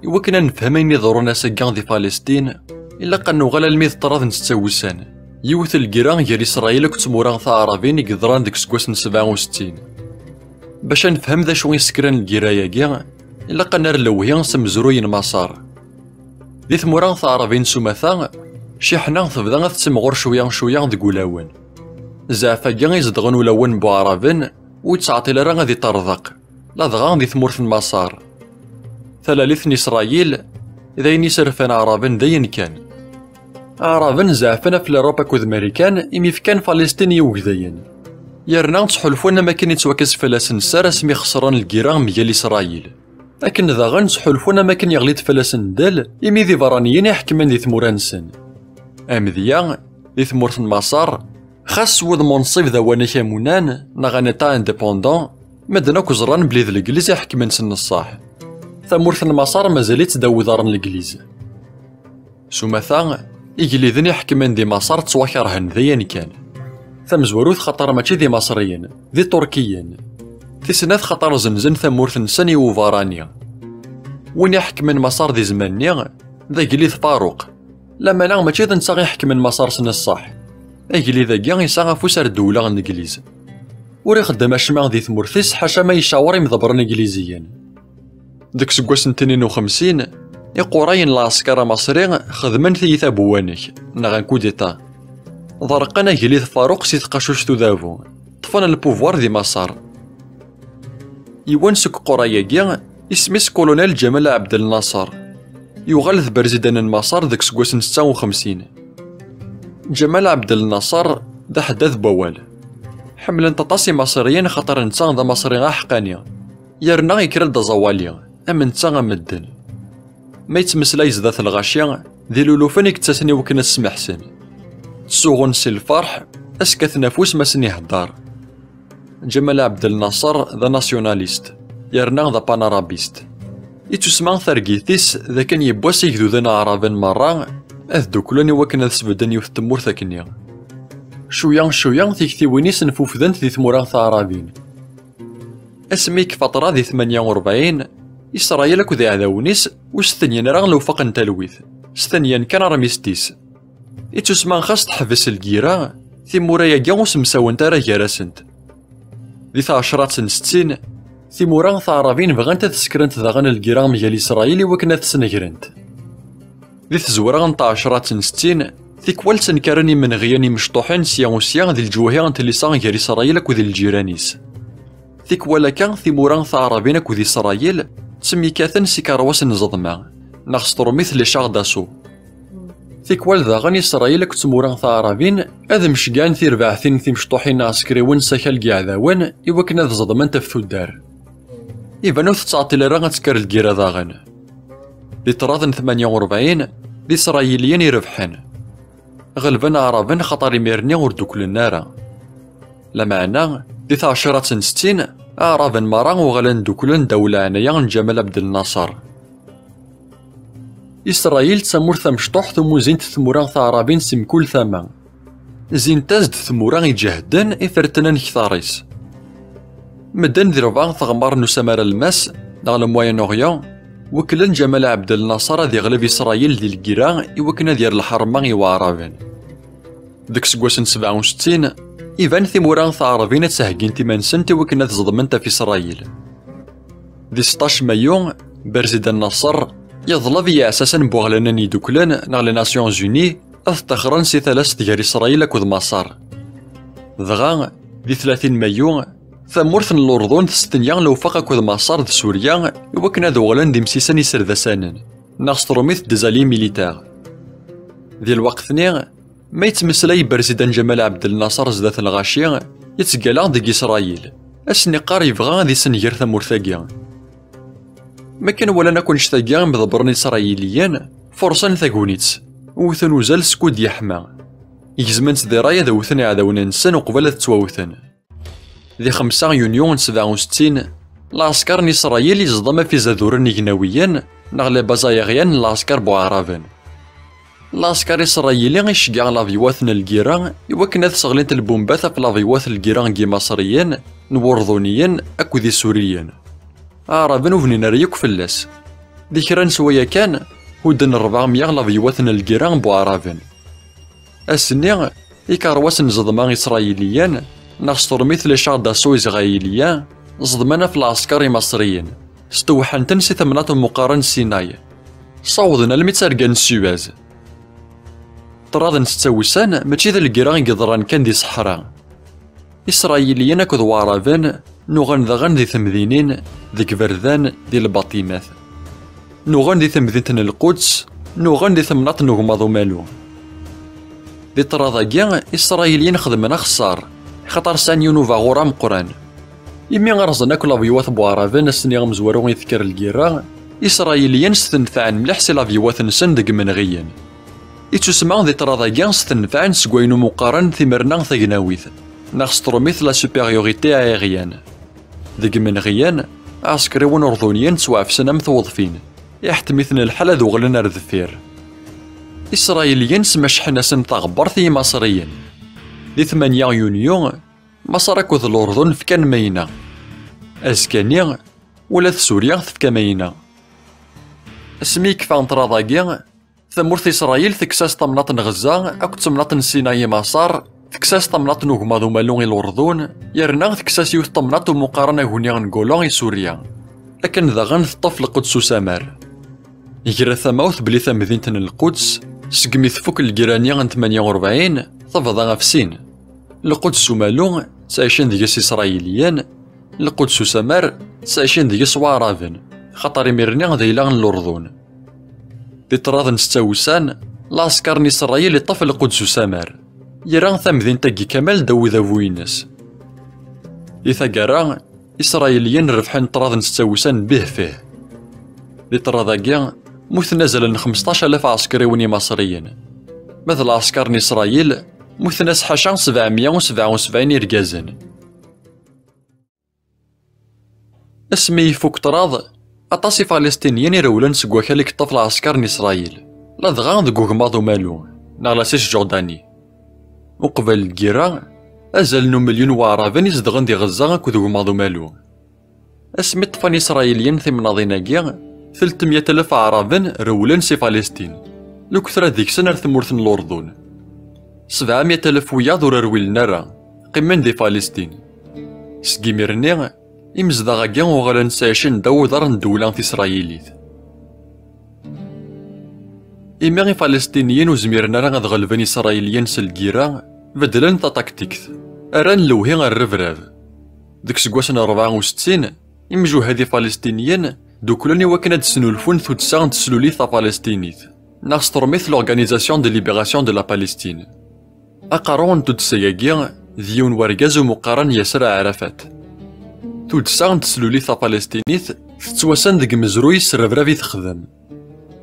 إوكنا نفهم أين يضرون ساكان دي فلسطين إلا قنو غالا الميض طراض نستوسان يوث الكيران ديال إسرائيل كتموران ثعرابين يقدران ديك سكواس 67 باش نفهم ذا شو يسكران الكيراياكيا إلا قنا رلوهيان سمزروين مسار دي ثموران ثعرابين سومثا شي حنا تبدا تسمغور شويا ديك ولاون زعفا كاع يزدغن ولاون بوعرابن ويتعاطي راه غادي ترضق لا دغا دي ثمورث المسار ثلاث إسرائيل إذا يسرفان عربن داين كان عربن زعفنا في أوروبا كوذ أمريكان إميفكان فلسطيني وكذاين يرنا تحلفونا ما كان يتوكس فلاسن سار اسمي خسران الكيران ميال إسرائيل لكن ذا تحلفونا ما كان يغليت فلاسن دال إمي ذي برانيين يحكمان ذي ثمورانسن أمذيا ذي ثمورث المسار خاص وذ منصف ذا وانا كامونان نغانتا اندبوندون مدنا كوزران بلي ذا الإنجليز يحكمان سن الصح ثمورث المسار مازالت داو دارن الإنجليز سومثا إجليذن يحكمان دي مسار تواكرهن ذيان كان ثمزوروث خطر ماشي ذي مصريين ذي تركيين في سنات خطر زنزن ثمورث نساني وفارانيا وين يحكمان مسار ذي زمانيا ذا إجليذ فاروق لما لا ماشي ذا نسا يحكمان مسار سن الصح إجليذ كاع يساغ فوسار الدولة الإنجليز وري خدام أشمع ذي ثمورثيس حاشا ما يشاور مضبرن إنجليزيين ديك سكواس 52 يقوراين العسكر مصري خدمن ثيثا بوانك نغان كوديتا ضرقنا جليذ فاروق سيث قاشوش تذابو طفنا البوفوار ذي مسار يوانسك قراياكيا اسميس كولونيل جمال عبد الناصر يغلث برزيدان المسار ديك سكواس 56 جمال عبد الناصر دا حداث بوال حملن تطاسي مصريين خطر نتا ذا مصري حقانيا يرنا يكرل دا زواليا أما نتا مدن ما يتمسلاي زدات الغاشيا ذي لولوفان يكتاسني وكنا السما حسن تسوغن سي الفرح اسكت نفوس ما سني هدار جمال عبد الناصر ذا ناسيوناليست يرنا ذا بانارابيست يتسمع ثرقيثيس ذا كان يبواس يكذوذن عربان مرة اذ دوكلاني وكنا ثسبدن يوث تمور ثاكنيا شويا تيكتيوينيس نفوفذن ذي ثموران ثعرابين اسميك فترة ذي 48 إسرائيل كذي عذاونيس وستنيان راه لو فقن تلويث ستنيان كان رميستيس إتسمان خاص تحبس الكيرا ثمورايا كاوس مساون ترى جراسنت ذي 10 ثمورا ثعرابين بغانت تسكرنت ذاغن الكيرا ميال إسرائيل وكنا تسنجرنت ذي تزورا نتا 10 ثيكوال تنكرني من غياني مشطوحين سيا ذي الجوهية تليسان جال إسرائيل كذي الجيرانيس ثيكوالا كان ثمورا ثعرابين كذي إسرائيل تسمي كاثن سيكارواس نزضما نغسطرو مثل لي شاغ داسو ثيكوال ذاغن إسرائيل كتموران ثعرابين أذ مشقان ثي رباعثين ثي مشطوحين عسكريون ساكال كاعذاون إوكنا ذ زضمان تفثو الدار إيفانو تتعطي لرا تكر الكيرا ذاغن ذي طراذن 48 ذي إسرائيليين يربحن غلبان عربان خطر ميرني وردوكل النارا لمعنى ذي 10 أعرابن مرا وغلان دوكلن دولة عنايا جمال عبد الناصر إسرائيل تسمور ثمشطوح ثم زينت ثموران ثعرابين سمكول ثما زين تازد ثموران يجهدن إفرتنان كثاريس مدن ذي ربع ثغمار نسمار الماس نغل موين أوريون وكلن جمال عبد الناصر ذي غلب إسرائيل ذي الكيرا يوكنا ديال الحرمان وعرابين ديك سكواسن 67 إيفان ثموران ثعرابين تسهقين تمانسن وكنا تزضمنت في إسرائيل ذي 16 مايو برزيد النصر يظل ذي أساسا بوغلانان يدوكلان نغل ناسيون زوني أثتخرن سي ثلاث ديال إسرائيل كوذ مصر ذغا ذي 30 مايو ثمورث الأردن تستنيا لو فاق كوذ مصر ذي سوريا وكنا ذوغلان دي مسيسان يسردسانن نغسطروميث ديزالي ميليتار ذي الوقت ثني ما يتمسلاي برزيدان جمال عبد الناصر زدات الغاشية يتسقالا ديك إسرائيل أسني قاري بغا ذي سنجر ثمورثاكيا ما كان ولا نكون شتاكيا مضبرن إسرائيليان فرصان ثاكونيتس وثن وزال سكود يحمى يجزمنت ذي رايا ذوثن عذاونا نسان وقبل تتواوثن ذي 5 يونيو 67 العسكر الإسرائيل يصدم في زادورن جناويا نغلى بازايغيان العسكر بوعرابن العسكر الإسرائيلي يشجع لافيوات الكيران يوكنا تسغلينت البومبات في لافيوات الكيران كي مصريين نوردونيين أكو ذي سوريين عربن وفنينا ريوك فلاس دي كرا نسويا كان ودن 400 لافيوات الكيران بوعرافن. السني إكارواس نزضما إسرائيليان ناخ مثل لي شار داسو إسرائيليان زضمانا في العسكر المصريين ستوحن تنسي ثمنات مقارن سيناي صوضنا المتسرقان السواز. طراد نستوسان ماشي ذا الكيران قدران كان دي صحراء. إسرائيليين أكد وعرافان نوغن ذغن ذي ثمذينين ذي كبردان دي الباطيمات، نوغن ذي ثمذينتن القدس، نوغن ذي ثمنات نوغماضو مالو. ذي طراداكيا إسرائيليين خدمنا خسار خاطر سانيو نوفا غورا مقران. يمي غرزنا كل افيوات بوعرافان السني غمزوارو يذكر الكيرا إسرائيليين ستنفعن مليح سي لافيوات نسن دق منغيين. يتسمع ذي طراداكيا ستنفعن سكوينو مقارن ثمرنا ثقناويث ناخ ستروميث لا سوبيريوريتي ايغيان. دق منغيان عسكريون أردنيين توعفسنا مثوظفين يحتميثن الحالة ذو غلنا رذفير. إسرائيليين سمشحنا سن تغبرثي مصريين دي 8 يونيو مصر أكوذ الأردن فكان مينا أسكاني ولا سوريا فكا مينا. اسمي كفان طراداكيا ثمورث إسرائيل تكساس طمنات غزة أكو تمنات سيناء مصر تكساس طمنات نوغماضو مالون الأردن يرنا تكساس يوث طمنات مقارنة هونيا نقولون سوريا. لكن ذا غنث طفل القدس وسامر يجرى ثموث بلي ثمذينتن القدس سقمي ثفوك الجيرانيا عن 48 تفضى غفسين. القدس ومالو تعيشين ديجاس إسرائيليان، القدس وسامر تعيشين ديجاس وعرافن خاطر يميرني ذيلا الأردن. دي طراض نستوسان العسكر إسرائيل يطفل القدس وسامر يران ثمذين تاكي كمال داو ذاوينس. إثاقارا إسرائيليين ربحان طراض نستوسان به فيه. دي طراضاكيا موث نازل 15,000 عسكريوني مصريين، مثل عسكر إسرائيل موث ناس حاشا 777 إركازن. اسمي فوق طراض أطاسي فلسطينيين يرولن سكواكاليك طفل عسكر إسرائيل لا دغا ذكوك ماضو مالو نالاسيش جورداني. وقبل الكيرا أزال 1,000,000 وعرافان يزدغن دي غزة كذوك ماضو مالو. اسمي طفان إسرائيليين ثمناضيناكيا 300,000 عرافان رولن سي فلسطين لوكثرا ديك سنة ثمورثن الأردن. 700,000 وياض ور رويلنا راه قمن دي فلسطين. سكيميرني إمزدغاكيا وغالا نسايشن داو دار دولة إسرائيليت. إمي فلسطينيين وزميرنا راه غادغلبن إسرائيليين سلكيرا بدلن تاكتيكت أران لوهي الرفراف. ديك سكواسن 64 إمجو هادي فلسطينيين دوكلاني وكنا تسنولفون ثوتساغن تسلوليث فلسطينيت ناخ ستروميث لورغانيزاسيون دي ليبراسيون دو لا بالستين. أقارون تودساياكيا ديون ورقاز مقارن ياسر عرفات. تودساغن تسلوليث فلسطينيت تتواسن ديك مزروي سرفرافي تخدم.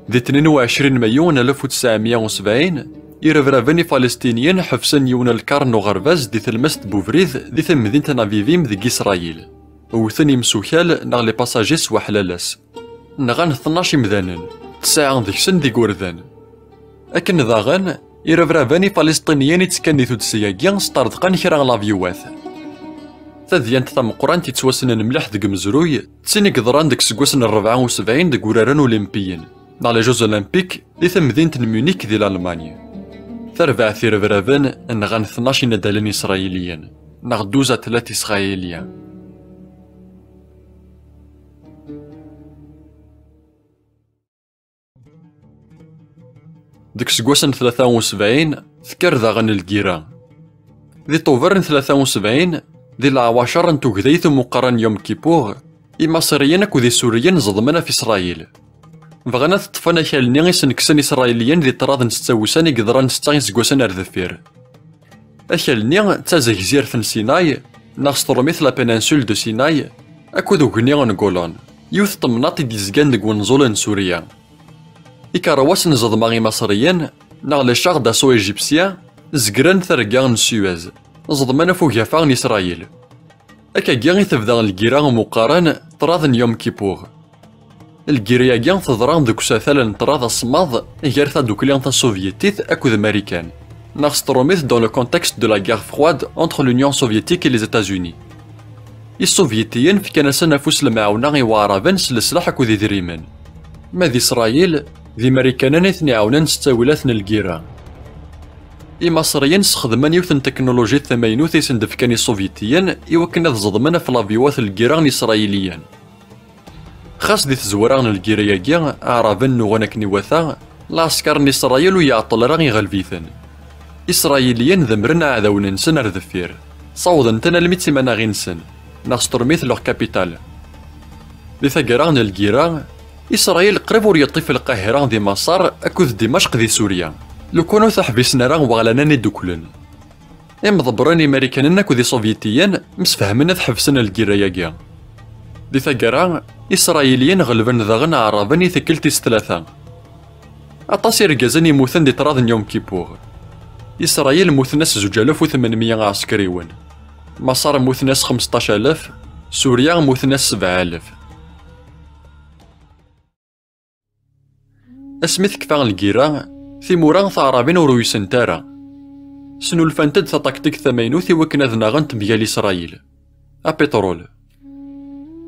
دي 22 مايو 1970 يرفرافني فلسطينيين حفسن يون الكارن وغرفاز دي تلمست بوفريذ دي ثمدينة نافيفيم ديك إسرائيل وثني مسوكال ناغ لي باساجيس وحلالاس نغان 12 مذانن 9 ديكسن ديك وردان. أكن ذاغن يرفرافاني فلسطينيين يتسكن دي تودسياكيا ستاردقان كرا لافيوات. تذيانت تمقران تيتواسنن مليح ديك مزروي تسيني قدران ديك سكواسن 74 ديك وراران أولمبيين ناغ لي جوز أولمبيك دي ثمدينة ميونيك ديال ألمانيا. تربع في رفرافان نغان 12 ندالين إسرائيليين ناغ 12 إسرائيليين. ديك سكواسن 73 ذكر ذاغن الكيرا. ذي طوفرن 73 ذي العواشر نتو كذيث مقارن يوم كيبور إمصريين أكو ذي سوريين زضمنا في إسرائيل. بغانا تطفنا كالني غيسنكسن إسرائيليين ذي طراض نستوسان يقدران 6 سكواسن أرذفير. أكالني تازا جزيرة سيناي ناغ ستروميث لا بينانسول دو سيناي أكو ذو غني غنقولون يوث طمناطي ديزكان ديك ونزولن سوريا. إكارواس نزضماغي مصريين ناغ لي شاغ داسو إيجيبسيان زقران ثرقان سيواز زضمانا فوق يافاغن إسرائيل. أكا كيغي تبدا الكيرا مقارن طراض يوم كيبور. الكيريا كيغ تضران دوك ساثال طراض الصماض غير دوكليان السوفيتيت أكو الأمريكان ناغ ستروميث دون لو كونتكست دو لا غير فرواد أونتر لونيون سوفيتيك و لي زيتازوني. السوفيتيين في كان سنفوس المعاونة غي وعرافان سلسلاح أكو ذي دريمان. ما ذي إسرائيل ذي مريكانان إثني عاونان ستاولات الجيران. المصريين استخدمان يوث تكنولوجيا الثمانينوث يسندفكاني السوفيتيين يوكن ذ زضمنا في لافيوات الجيران الإسرائيليين. خاص دي تزوران الجيرياكيا عربن نغنكني وثا العسكر إسرائيل ويعطل راغي غالفيثن. إسرائيليين ذمرنا عذاون نسن ردفير صوضن تنا الميت مانا غينسن ناسترميث لوغ كابيتال. بثقران الجيران إسرائيل قريب وريطيف القاهرة ذي مصر أكوذ دمشق ذي سوريا لو كانوا تحبسنا راه وغلاناني دوكلن. ضبراني ماريكاننا كوذي سوفيتيين مسفهمنا تحبسنا الجيرياكيا. دي ثقرا إسرائيليين غلبن ذاغن عرباني ثكلتيس ثلاثة. أطاسي رقازن يموثن دي طراذ يوم كيبور. إسرائيل موثناس 2800 عسكريون، مصر موثناس 15000، سوريا موثناس 7000. اسميث كفا الجيرا ثيمورا ثعرابين ورويسن تارا سنو الفانتد ثطاكتيك ثمانوثي وكنا ذناغن تبيال إسرائيل أبيترول.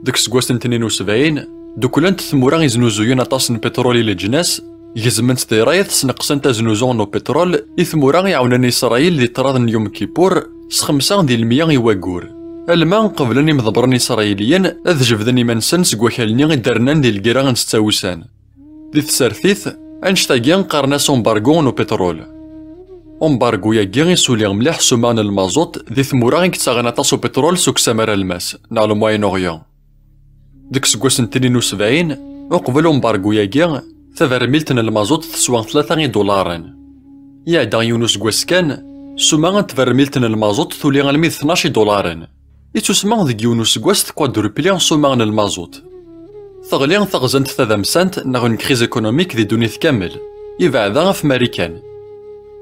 ديك سكواس 72 دوكولانت ثمورا يزنوزوين أطاسن بترولي لجناس يزمنت ثيرايث سنقسن تزنوزون نو بترول إثمورا يعاونن إسرائيل دي طراذ يوم كيبور سخمسان ديال المياه يواقور. المان قبلني مضبرن إسرائيليين أذ جبذني منسن سكواكالني دارنان ديال الكيران ستاوسان. دي تسارثيث أنشتاقيان قارناس أمبارغو نو بترول. أمبارغو ياكيان يسولي مليح سومان المازوت دي ثمورا يكتاغن أطاسو بترول سوك سامر الماس نا الموين أوريون. ديك سكواس 72 وقبل أمبارغو ياكيان تفرميلتن المازوت تسوى 3 دولارا. يعدا يونس كواس كان سوما تفرميلتن المازوت ثولي غالمي 12 دولارا. يتسمى ذيك يونس كواس تكوادروبليان سوما المازوت. ثغليان ثغزنت ثذمسانت ناغن كريز ايكونوميك ذي دونيث كامل يبعدا في ماريكان.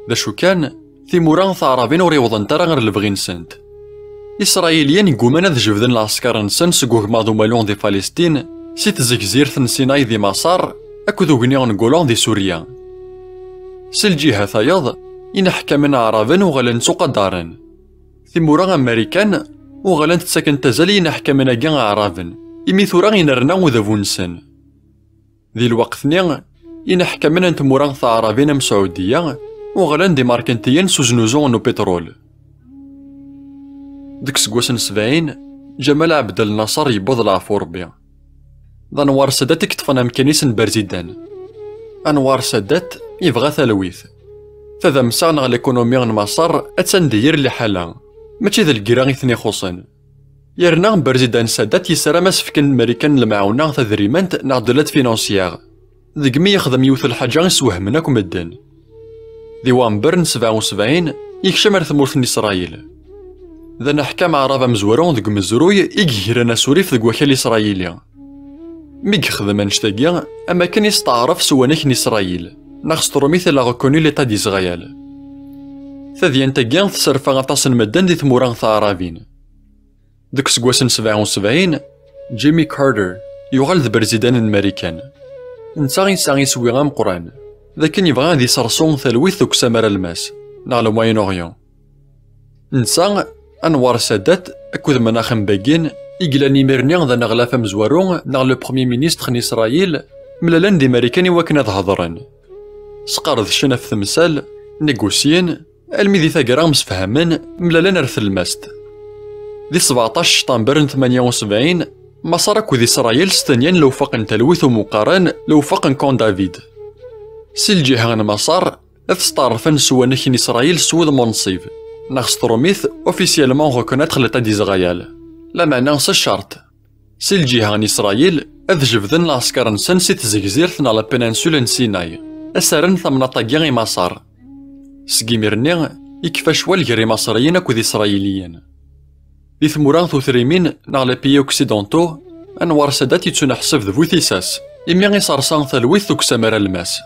ذا شو كان ثيمورا ثعرابين وريوضن ترى غير البغي نسنت. إسرائيليين يقومنا ذ جبذن العسكر نسن سكوه ماضو مالون دي فلسطين سيت زكزير سيناي ذي مصر أكدو غنيون نقولون ذي سوريا. سالجهة ثايض ينحكى من عربن وغلن سوق دارن. ثيمورا أمريكان وغلن تساكن تزالي ينحكى من أجان عربن إمي ثورا ينرنا وذا نسن. ذي الوقت نيغ ينحكى من ثمورا ثعرابين مسعودية وغلن دي ماركنتيين سوزنوزون نو بترول. ديك سكواس 70 جمال عبد الناصر يبوض العفو ربي. ذا أنوار سادات يكتفنا مكانيسن برزيدان. أنوار سادات يبغى ثلويث. فذا مساغنا ليكونومي غن مصر أتسندير اللي حالا ماشي ذا الكيران يثني خصن. يرنا برزيدان سادات يسرى مسفكن مريكان المعاونة تدريمانت نعدلات فينانسياغ ذيك مي يخدم يوث الحاجة يسوهمناك مدن. ذي وانبرن 77 يكشم ثمورث إسرائيل. ذا نحكام عربة مزورون ذيك مزروي يجهرنا سوريف ذيك وكال إسرائيليا. ميك خدم نشتاقيا أما كان يستعرف سوانيك إسرائيل ناخسترو مثل غوكوني ليتا ديزغيال. ثذيان تاقيان تسرفا غطاسن مدن دي ثموران ثعرابين. ديك سكواس 77 جيمي كارتر يغال ذا برزيدان الماريكان. نتا غيسا يسوي غام قران ذاكن يبغى ذي سرسون ثلويث ذوك سامر الماس نا لو موين أوريون. نتا أنوار سادات أكوذ مناخم باقين إقلاني ميرنيان ذا نغلافة مزورون نا لو برومي مينيستر إسرائيل ملالان دي ماريكاني وكنا هضران. سقار ذ شنا في ثمثال نيغوسيين المي ذي ثاقرا مسفهمن ملالان رث الماست. ذي 17 شطنبر 78 مصر أكوذ إسرائيل ستنيان لو فقن تلويث ومقارن لو فقن كون دافيد. سي الجهة مصر أثستعرفن سوانيكين إسرائيل سوذ منصيب ناخستروميث أوفيسيالمون غوكوناتخ لتا ديزغيال. لا معنى نص الشرط سي الجهة إسرائيل أذ جبذن العسكر نسن سي تزكزيرث نا لا بينانسول سيناي أسارن ثمنا طاقيا مصر. سكيميرني يكفى شوال غير مصريين أكوذ إسرائيليين. دي ثموران ثوثريمين نا لا بيي أوكسيدونتو أنوار سادات يتنحسب ذو ثيساس إمي غيصرصان ثلويث ذوك سامر الماس.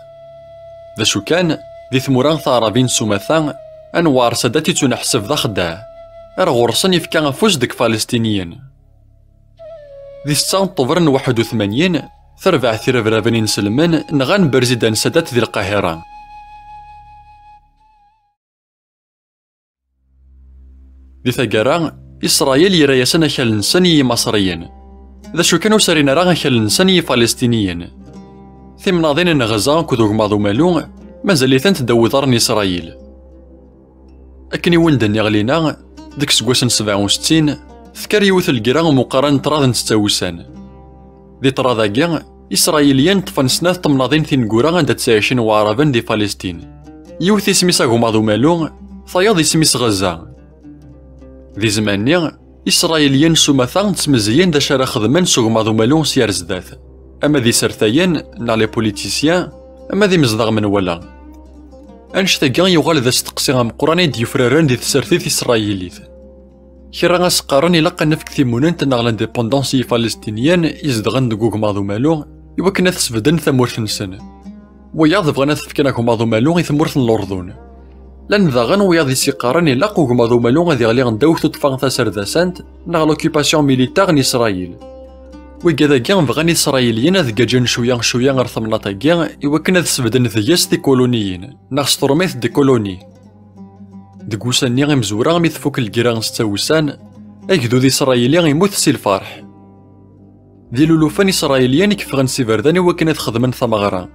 ذا شو كان دي ثموران ثعرابين سومثان أنوار سادات يتنحسب ذا خداع أر غرسن يفكا فوز ديك فلسطينيين. ذي 6 طبرن 81 ثربع ثيرفرافن نسلمان نغان برزيدان سادات ذي القاهرة. ذي ثقارا إسرائيل يريسن خلنسن مصريين. ذا شو كانوا سارين راه خلنسن فلسطينيين. مناضين غزة كودوغ ماضو مالو مازاليتن تداو دار إسرائيل. أكني ولدن يغلينا ديك سكواسن 67 ذكر يوث الكرا مقارنة طراد نستاوسان. دي طراداكيا إسرائيليان طفن سنات تمناضين تنقورا عند 29 وعربا دي فلسطين. يوث اسميس أغوماضو مالو ثياض اسميس غزة. ذي زماني إسرائيليان سومثان تسمزيان دا شارع خدمان سوغماضو مالو سيار زداث. أما ذي سرثيان نا لي بوليتيسيان أما ذي مزدغ من ولا. أنشتاقا يغال ذا ستقسيغا مقراني ديفراران دي تسرثيث إسرائيليث. كيرا غاسقارن إلا قنفك ثيمونانت نا لانديبوندونسي فلسطينيان يزدغن دقوق ماضو مالو يوكنا تسبدن ثمورث نسن. وياض بغانا تفكنا كوماضو مالو ثمورث الأردن. لان ذاغن وياض يسيقارن إلا قوق ماضو مالو غادي غالي غنداو تطفان ثاسرداسانت نا لوكيباسيون ميليتار نيسرايل. وكذا كان بغاني إسرائيليين ذكا جن شويا غير ثمناطاكيا إواكن هاد سبدن ذياس دي كولونيين ناغ ستروميث دي كولوني. ديك وساني غيمزورا مي تفوك الكرا ستاوسان أكدو ذي إسرائيلي غيموت سي الفرح. ذي لولوفان إسرائيليين كيفغن سي بردان إواكن هاد خدمن ثمغرا.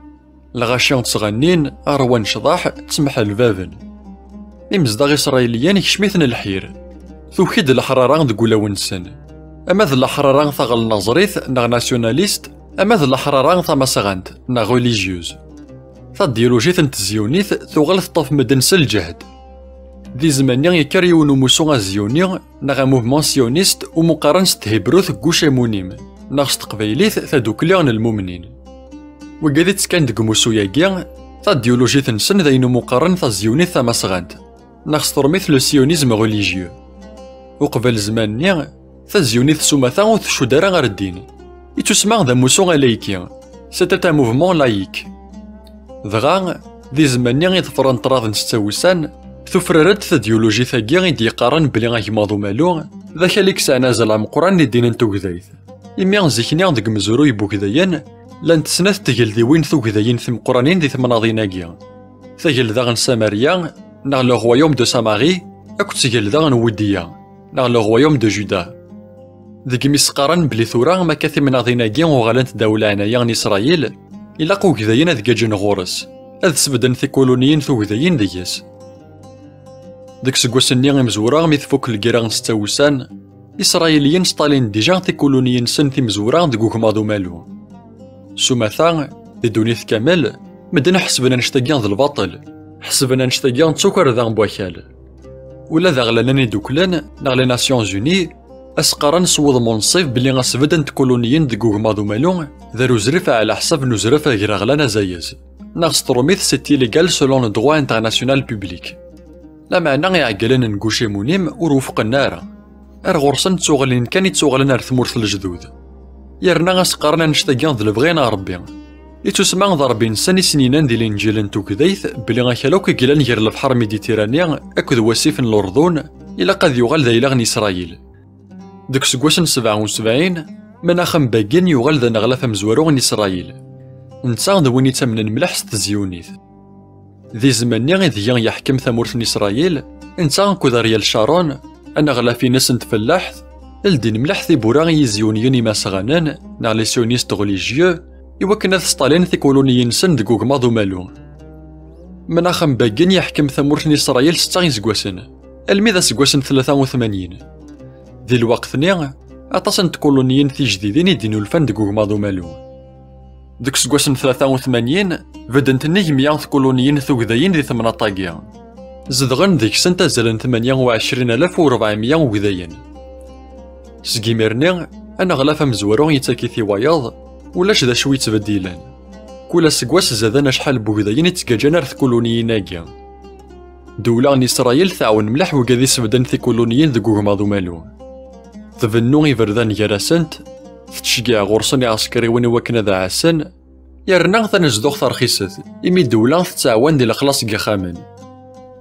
الغاشيون تسغنين أروان شضاح تسمح البابن. إمزداغ إسرائيليين يكشميثن الحير. ثوكيد الحرارة ديك ولاون سن. أما ذا الحرارة ثغل نظريث نا ناسيوناليست أما ذا الحرارة ثا مسغانت نا غوليجيوز. ثا ديولوجيث نتزيونيث ثغل طف مدن سلجهد. ذي زمانيا يكاريونو موسو غازيوني نا موفمون سيونيست ومقارن ستهبروث كوشا مونيم نا ستقبيليث ثا دوكليغن المؤمنين. وكادي تسكان ديك موسو ياكيا ثا ديولوجيث نسن ذا ينو مقارن ثا زيونيث ثا مسغانت نا سترميث لو سيونيزم غوليجيو. وقبل زمانيا فازيونيث سوماثا وثشو دارا غير الدين يتسمى ذا موسو لايكي سيتي ان موفمون لايك. دغا ذي زمانيا غيظفرن طراض نستاوسان ثفررت ثا ديولوجي ثاكي غيدي يقارن بلي غيماضو مالو ذاك اللي كسانا زال مقران لي دين نتوكذايث. إمي زيكني ديك مزورو يبوكذايان لان تسنات تقل ذي وين ثوكذايين ثم قرانين ذي ثمناضيناكيا. ثقل ذا غن ساماريا نا لو غوايوم دو ساماري أكو تقل ذا غن وديا نا لو غوايوم دو جودا. ذيك مسقارن بلي ثورا ما كاثي من غيناكيا وغالانت داولة عنايا إسرائيل إلا قو كذاين ذيك جن غورس هذ سبدن في كولونيين ثوكذاين دياس. ديك سكواسني مزورا مي تفوك الكرا نستاوسان إسرائيليين ستالين ديجا في كولونيين سن في مزورا ديكوك ماضو مالو. سوماثا دي دونيث كامل مدن حسبنا نشتاقيان ذا الباطل حسبنا نشتاقيان تسوكر ذا مبوكال ولا ذا غلاناني دوكلان نا لي ناسيون زوني أسقارن سوض منصف بلي غاسبدن تكولونيين ديكوك ماضو مالو دارو زرفة على حساب نزرفة غير غلانا زايز ناغ ستروميث سيتي ليغال سولون لو دروا انترناسيونال بوبليك. لا معنى يعقلن نكوشي مونيم وروفق النار أرغورسن تسوغلين كان يتسوغلن ار ثمورث الجدود يرنا غاسقارنا نشتاقيان ذ لبغينا ربي يتسمى ضربين سني سنينان دي الانجيل نتوكذايث بلي غاكالوك كيلان غير البحر ميديتيرانيا اكد وسيف الأردن إلا قد يغال ذا إلى إسرائيل. ديك سكواسن 77 مناخم باكين يغال ذا نغلاف مزوارو إسرائيل نتا ذا وين يتمنن ملح ستزيونيث. ذي زمانيا ذيان يحكم ثمورث إسرائيل نتا كوذا ريال شارون أنا غلافي ناس نتفلاحث الدين ملح ثي بورا يزيونيين ما سغانان نا لي سيونيست غوليجيو يوكنا ستالين ثي كولونيين سن دكوك ماضو مالو. مناخم باكين يحكم ثمورث إسرائيل 6 سكواسن الميذا سكواسن 83. ذي الوقت نيا أطاسن تكولونيين ثي جديدين يدينو الفن دكوك ماضو مالو. ديك سكواسن 83 بدنت نيجميا كولونيين ثوكذايين ذي ثمناطاكيا زدغن ديك سنة زالن 28,400 وكذاين. سكيميرني أنا غلافة مزورو يتاكي في وياض ولاش ذا شوي تبديلان كل سكواس زادنا شحال بوكذاين يتكاجان ارث كولونييناكيا. دولة إسرائيل تعاون ملح وكذي سبدن في كولونيين دكوك ماضو مالو. تفنو يفردان يراسنت تشجيع غورسني عسكري وين وكنا ذا عسن يرنا ثنزدوخ ترخيصت إمي دولة تتعاون دي الخلاص كخامن.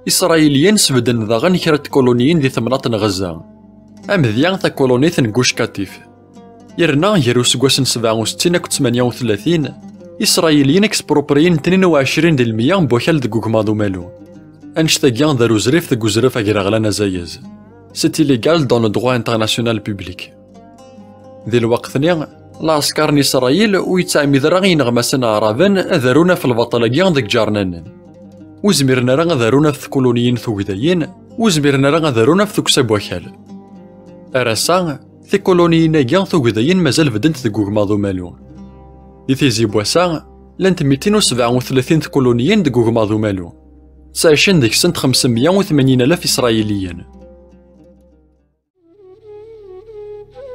إسرائيليين سبدن ذاغن كرات كولونيين دي ثمناطن غزة أم ذيان ثا كولونيث نكوش كاتيف. يرنا يرو سكواسن 67 أو 38 إسرائيليين اكسبروبريين 22% بوحال دكوك ماضو مالو أنشتاقيان دارو زريف دكو زريف أكير غلانا زايز سيتي ليغال دون لو دروا انترناسيونال بوبليك. ذي الوقت نيا العسكر إسرائيل ويتعمد راه ينغمسن أعرابا أذرونا في البطلة ديك جارنان وزميرنا راه ذرونا في كولونيين ثوكدايين وزميرنا راه ذرونا في ثكساب وكال أراسا في كولونيين كاع ثوكدايين مازال بدنت دكوك ماضو مالو دي تيزي بواسا لانت 237 كولونيين دكوك ماضو مالو تعيشين ديك سنة 580 ألف إسرائيليين.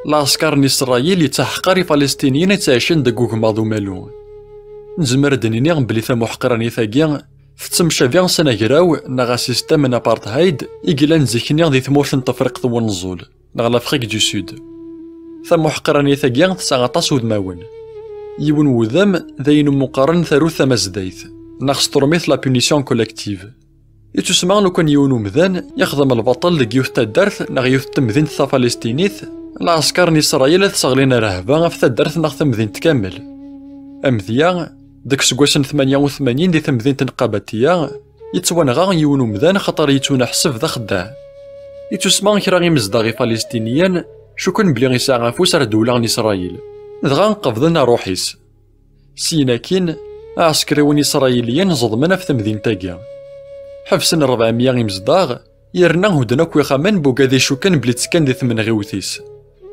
العسكر إسرائيل يتحقر فلسطينيين يتعيشين دكوك ماضو مالو نزمر دنيني بلي ثمو حقراني ثاقيا فتمشى فيان سنة كراو نغا سيستم من أبارتهايد إيقلان زيكنيا دي ثمورث تفريق ونزول نغا لافريك دو سود ثمو حقراني ثاقيا تسعطاس ودماون يون وذم ذاين مقارن ثروث مزدايث ناخص ترميث لا بونيسيون كولكتيف يتسمع لو كان يونو مذان يخدم البطل لكيوث تدارث ناغ يوث تمذين ثا فلسطينيث العسكر إسرائيل تسغلين رهبة في تدارث ناغ تمذين تكامل أمذيا داك سكواسن 88 دي تمذين تنقاباتيا يتوانغا يونو مذان خطر يتونا حسب ذا خداع يتسمع كرا غي مزداغي فلسطينيان شو كان بلي غيساعة فوس راه دولة إسرائيل دغا نقفضنا روحيس سيناكين عسكريون إسرائيليين زضمنا في تمذين تاقيا حفسن 400 مزداغ يرنا هدنا كوي خامان بوكادي شو كان بلي تسكن دي ثمن غيوثيس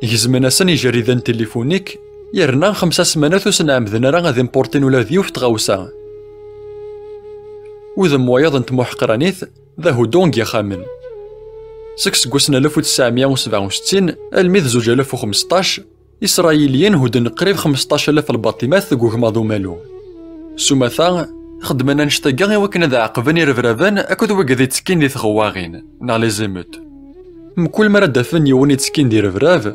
يزمنا سن يجريدان تليفونيك يرنا 5 سمانات وسنة عمدنا راه غادي مبورتين ولا ذيوف تغاوسا وذا موايض انت محقرانيث ذا هدونك يا خامن سكس قوسنا 1967 الميذ 2015 إسرائيليين هدن قريب 15,000 الباطمات ثقوك ماضو مالو سومثا خدمنا نشتاقا وكنا ذا عقباني رفرافان أكد وقاذي تسكين دي ثغواغين نا لي زيموت مكل مرة دافن يوني تسكين دي رفراف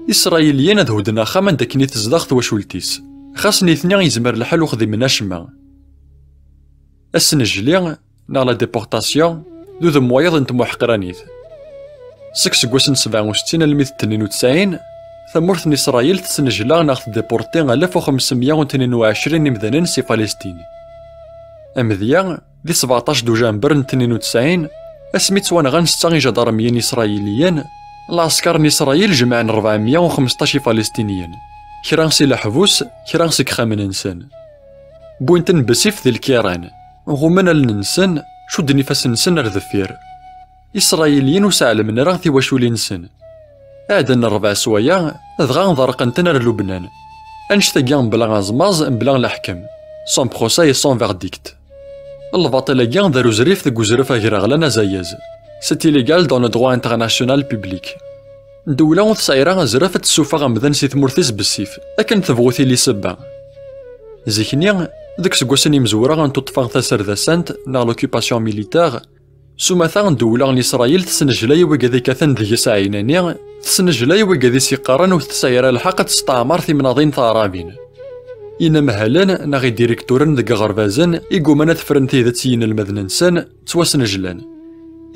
إسرائيليين ذا هدنا خامان داكني تزداغ وشولتيس خاصني ثنيا يزمر الحال وخدمنا شما السنجلي نا لا ديبورتاسيون ذو ذا موايض انت محقرانيث سكس قوسن 67 الميث 92 ثمورث إسرائيل تسنجلا ناخذ ديبورتين 1522 مذنن سي فلسطيني أمذيا دي 17 دجنبر 92 اسميت وانا غنستغي جدارميين إسرائيليين العسكر إسرائيل جمعن 415 فلسطينيين كران سي لحبوس كران سي كخامن انسان بوينتن بسيف ذي الكيران غمنا لننسن شد نفاس نسن رذفير إسرائيليين وسعل من راغ واشولي نسن عادنا 4 سوايا دغا نضرقنتنا للبنان انشتاقيا بلا غازماز بلا الحكم سون بروساي سون فيرديكت الباطل كاع دارو زريف ذك وزرف غير زايز سيتي ليغال دون دروا انترناسيونال بوبليك دولة وثسايرة زرافة السوفا غمدان سي ثمورثيس بالسيف أكن تبغوثي لي سبا زيكنيا داك سكواسن مزورا غنتطفى تاسرداسانت نا لوكيباسيون ميليتار سومثا دولة إسرائيل تسنجلاي وكاذي كاثن ذي ساعيناني تسنجلاي وكاذي سيقارن وتسايرة الحق تستعمر في مناضين ثارابين إنما هالان ناغي ديريكتورن ذك غرفازن إيقومانا تفرنتي ذات سين المذننسان تواسنجلان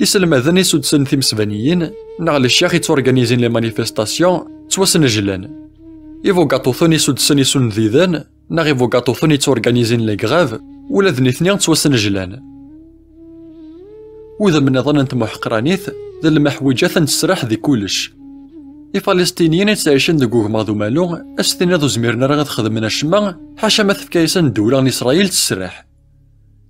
يسلمذن يسودسن ثمسبانيين ناغ الشيخ يتورغانيزين لي مانيفيستاسيون تواسنجلان إيفوغاتوثون يسودسن يسون ذيذان ناغ إيفوغاتوثون يتورغانيزين لي غاف ولا ذني ثنيان تواسنجلان وإذا من نظن أنت محقرانيث ذا المحوجات نتسرح ذي كلش الفلسطينيين يتعيشن دكوك ماضو مالو أستينا ذو زميرنا راه تخدمنا الشما حاشا ما تفكايسان دولة إسرائيل تسرح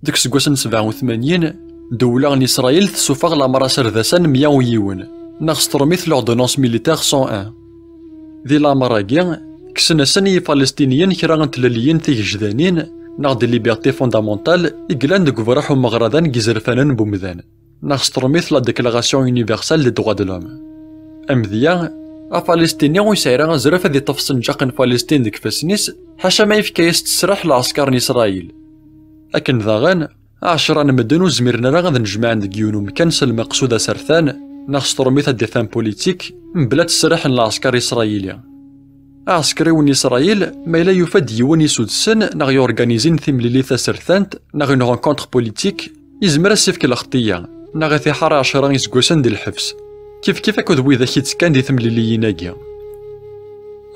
ديك سكواسن 87 دولة إسرائيل تسوفاغ لامرا سرداسان 100 ويون ناخص ترميث لوردونونس ميليتير 101 ذي لامرا كيا كسنا سني فلسطينيين كرا غنتلاليين تيجدانين ناغ دي ليبرتي فوندامونتال إقلان دك فراح ومغردان كيزرفانان بومذان ناخص ترميث لا ديكلاراسيون يونيفرسال دي دغوا دو لوم أمذيا فلسطينيين ويسايرا زرافة ذي تفصن جاقن فلسطين ديك فاسنيس حاشا ما يفكايس تسرح العسكر إسرائيل أكن ذاغان 10 مدن وزميرنا راه غنجمع عندك يونو مكانس المقصودة سرثان ناخص ترميث ديفان بوليتيك مبلا تسرح العسكر إسرائيلي عسكريون إسرائيل ما إلا يفاد يوان يسودسن ناغ يورغانيزين ثمليليثا سرثانت ناغ اون رونكونتر بوليتيك يزمر السيفك الخطية ناغ في حارة 10 يسكوسن ديال الحبس كيف أكد ويذا كيتسكان دي ثمليلييناكيا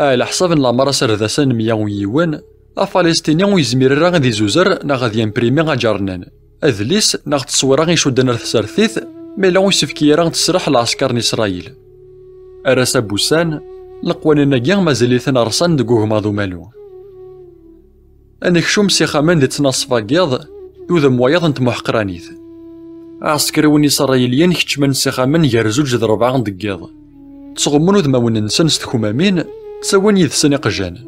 على حساب لامرا سرداسان 100 ويوان فلسطينيين ويزمير راه غادي زوزر نا غادي يمبريمي غاجارنان اذليس ناغ تصورا غيشدنا الثسرثيث مي لا يسفكي راه تسرح العسكر إسرائيل أراسا بوسان القوانين مازاليثن رسان دق وهماضو مالو. أنكشوم سيخامان دي تناصفا قياض يوذم وياض انت محقرانيث. عسكري وني إسرائيليين كتشمان سيخامان يرزو جد ربعا دقياض. تصغمون ذماون نسان ستخمامين تساوين يذسن قجان.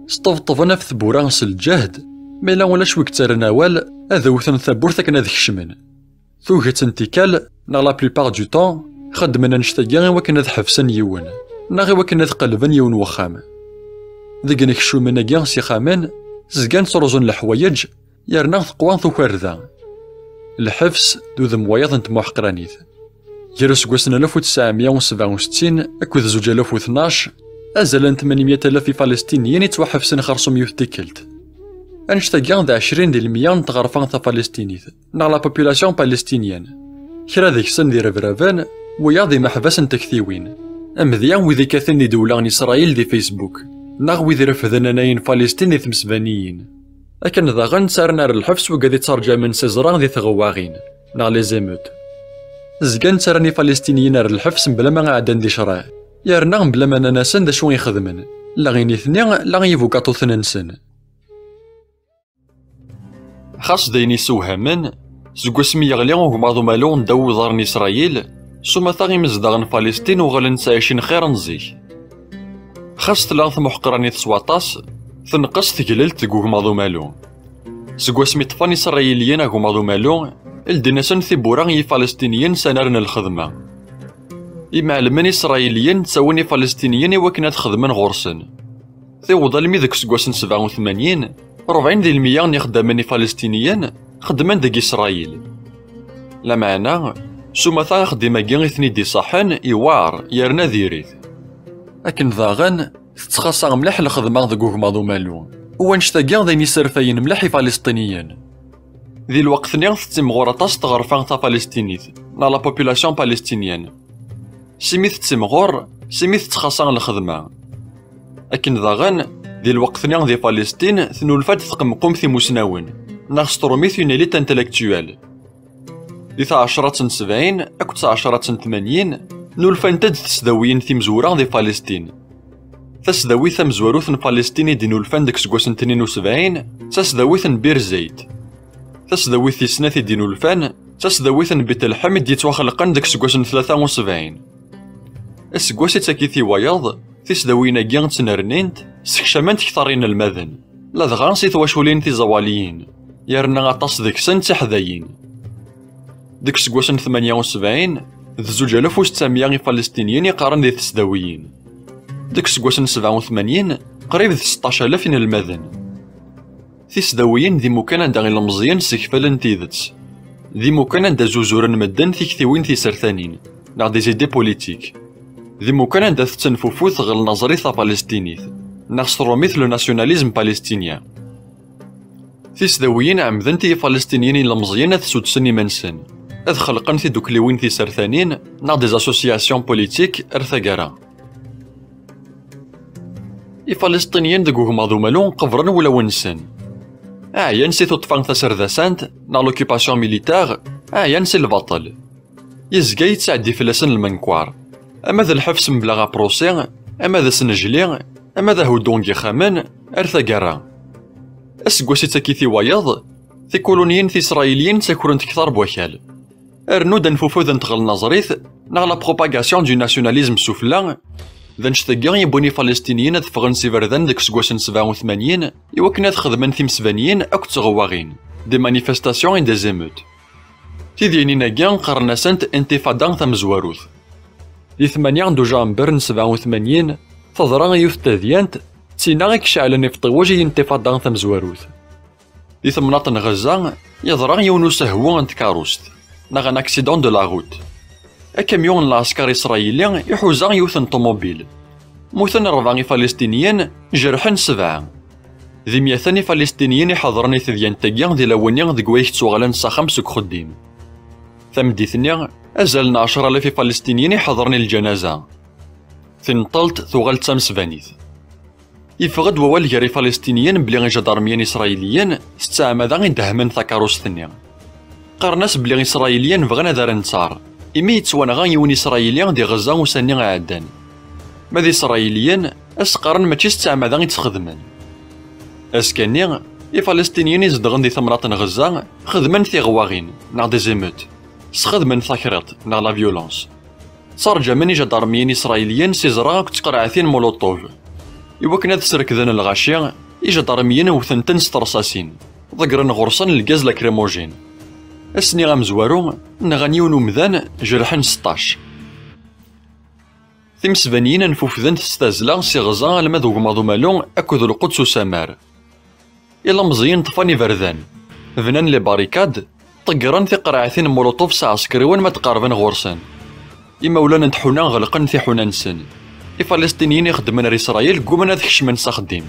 سطفطفنا في ثبورا الجهد ميلا ولا شويك تارناوال هذا وثن ثابورثا كنا ذيك الشمن. ثوغت انتكال نا لا بليبار دو طون خدمنا نشتاقيا وكنا ذ حفسن يون نا غي وكنا ذ قلبن يون وخام. ذيك نكشو منا كيان سيخامان زكان تروزون الحوايج يرنا ثقوان ثوكارذا. الحفس دو ذم وياض انت محقرانيث. جرس قوسنا 1967 أكوذ 2012 أزالن 800,000 فلسطينيين يتوحفسن خرصهم يفتكلت. أنشتاقيان ذا 20% نتغرفان ثا فلسطينيث نا لا بوبولاسيون بالستينيان. كرا ذيك سن دي رفرافان ويا ذي محبس تكثيوين. أمذيان وذي كاثن دي دولان إسرائيل دي فيسبوك ناغ وذي رفذن ناين فلسطين دي ثمسبانيين. أكن ذا غن سارنا الحفس وقادي ترجع من سيزران دي ثغواغين نا لي زيموت. زكان تراني فلسطينيين ار الحفس بلا ما عدن دي شرع يارنا بلا ما ناسن دا شو يخدمن لا غيني ثنين لا غيفوكاتو ثننسن. خاص دايني سوهمن زكو سمي يغلي وهماضو مالو نداو ضارن إسرائيل سوما ثاغي مزدغن فلسطين وغلن سايشين خير نزيك. خاص ثلاث محقراني تسواطاس ثنقص ثقللت تقو هما مالو. سكو سمي طفان إسرائيليين هما مالو الدناسن ثبورا فلسطينيين سنرن الخدمة. معلمين إسرائيليين تساوني فلسطينيين وكنا تخدمن غورسن. ثيو ظلمي ذاك سكواسن 87 40% يخدمني فلسطينيين خدمان داك إسرائيل. لا معنى سوما ثا خدمة كي ثني دي صحن يوار يرنا ديريث. لكن ذاغن تتخاصا مليح الخدمة ذاك هما مالو ونشتاقيا ذين يسرفاين مليح فلسطينيين. ذي الوقت نيغ تتم غورطاس تغرفان تا فلسطينيث نا لا بوبولاسيون بالستينيان. سميث تتم غور سميث تخاصا الخدمة. لكن ذاغن ذي الوقت نيغ ذي فلسطين ثنولفات تقمقم في مسناون ناغ ستروميث اون إليت انتلكتوال. ذي 1070 أكو 1080 نولفان تد تسداويين في مزورا ذي فلسطين. تسداويث مزوروث فلسطيني دي نولفان ديك سكواسن 72 تسداويث بير زيت. تسداويث سناثي دي نولفان تسداويث بيت الحمد دي توخلقن ديك سكواسن 73. السكواسي تاكيثي وياض تسداوينا كيان تنرنينت سكشامنت كثارين المذن لا دغانسي تواشولين في زواليين يرنا غطاس ديك سن تحذايين. ديك سكواسن 78 ذ 2900 فلسطينيين يقارن ذي تسداويين. ديك سكواسن 87 قريب ذ 16,000 المذن. تسداويين ذي مكان دا غير المزيان سكفالن تيذتس. ذي مكان دا زوزورن مدن تيكثيوين تيسرثانين نا دي زيدي بوليتيك. ذي مكان دا تتنفوفوث غير النظرية فلسطينيث نا ستروميث لو ناسيوناليزم بالستينيان. تسداويين عمدن تي فلسطينيين المزيان تسودسن منسن اذ خلقن في دوكليوين في سرثانين نا دي اسوسياسيون بوليتيك ارثاكارا. فلسطينيين دقو هما مالو قفرن ولا ونسن. عيان سي طفان ثسرداسانت نا لوكيباسيون ميليتار عيان سي البطل. يزقا يتسعدي فلاسن المنكوار. اما ذا الحفس مبلغا بروسي اما ذا سنجلي اما ذا هودونكي خامن ارثاكارا. اسكواسي تاكيثي وياض في كولونيين في إسرائيليين تاكورن كثار بوكال. ارنو دا نفوفو ذا نتغل نظريث نا لا بروباغاسيون دو ناسيوناليزم سوفلا ذا نشتاقيا يبوني فلسطينيين تفغن سيفردان ديك سكواسن 87 يوكنا تخدمن ثمسبانيين أكو تغواغين دي مانيفستاسيون دي زيموت. تيدينينا كيان قرنا سنت انتفاضة ثمزواروث. دي 8 دو جانبر 87 تضرا يوث تاذيانت تسينا غيك شعلن يفطيوجي انتفاضة ثمزواروث. دي 8 غزة يضرا يونو سهوو انت كاروست ناغ ان اكسيدون دو لا روت. الكاميون العسكري إسرائيلي يحوزا يوثن طوموبيل. موثن 4 فلسطينيين جرحن 7. ذي 200 فلسطينيين يحضرني ثديان تاكيا ذي لونيا ذي كويك توغلان ساخم سك خديم. ثمديثني أزالنا 10,000 فلسطينيين يحضرني الجنازة. ثنطلت ثوغل تامسفانيث. يفغد ووال جاري فلسطينيين بلي جدارميين إسرائيليين ستعمدا غي دهمن ثاكاروس ثنيا. قرناس بلي إسرائيليين بغنا دار نصار. إمي يتسوانا غا يون إسرائيليان دي غزة وساني عدان. ما ذي إسرائيليين أسقارن ماشي ستعمدا يتخدمن. أسكاني الفلسطينيين يزدغن دي ثمرات غزة خدمن ثيغواغين نا دي زيموت سخدمن ثاكريط نا لا فيولونس. صار من جدارميين إسرائيليين سيزرا كتقرعثين مولوتوف يوكن هاد سركذن الغاشي جدارميين وثنتن سترصاصين ضقرن غرصن الغاز لاكريموجين. أسني غامزوارو نغنيون ومذان جرحن 16 ثمسفانيين نفوفذن تستازلا سي غزا لما ذوق ماضو مالو أكد القدس وسامار. إلا مزيين طفاني فردان فنان لي باريكاد طقران في قرعثين مولوتوف ساعة عسكريون ما تقاربن غورسان. إما ولا نتحونا غلقن في حونا نسن. الفلسطينيين يخدمن إسرائيل قومنا ذكشمن ساخدين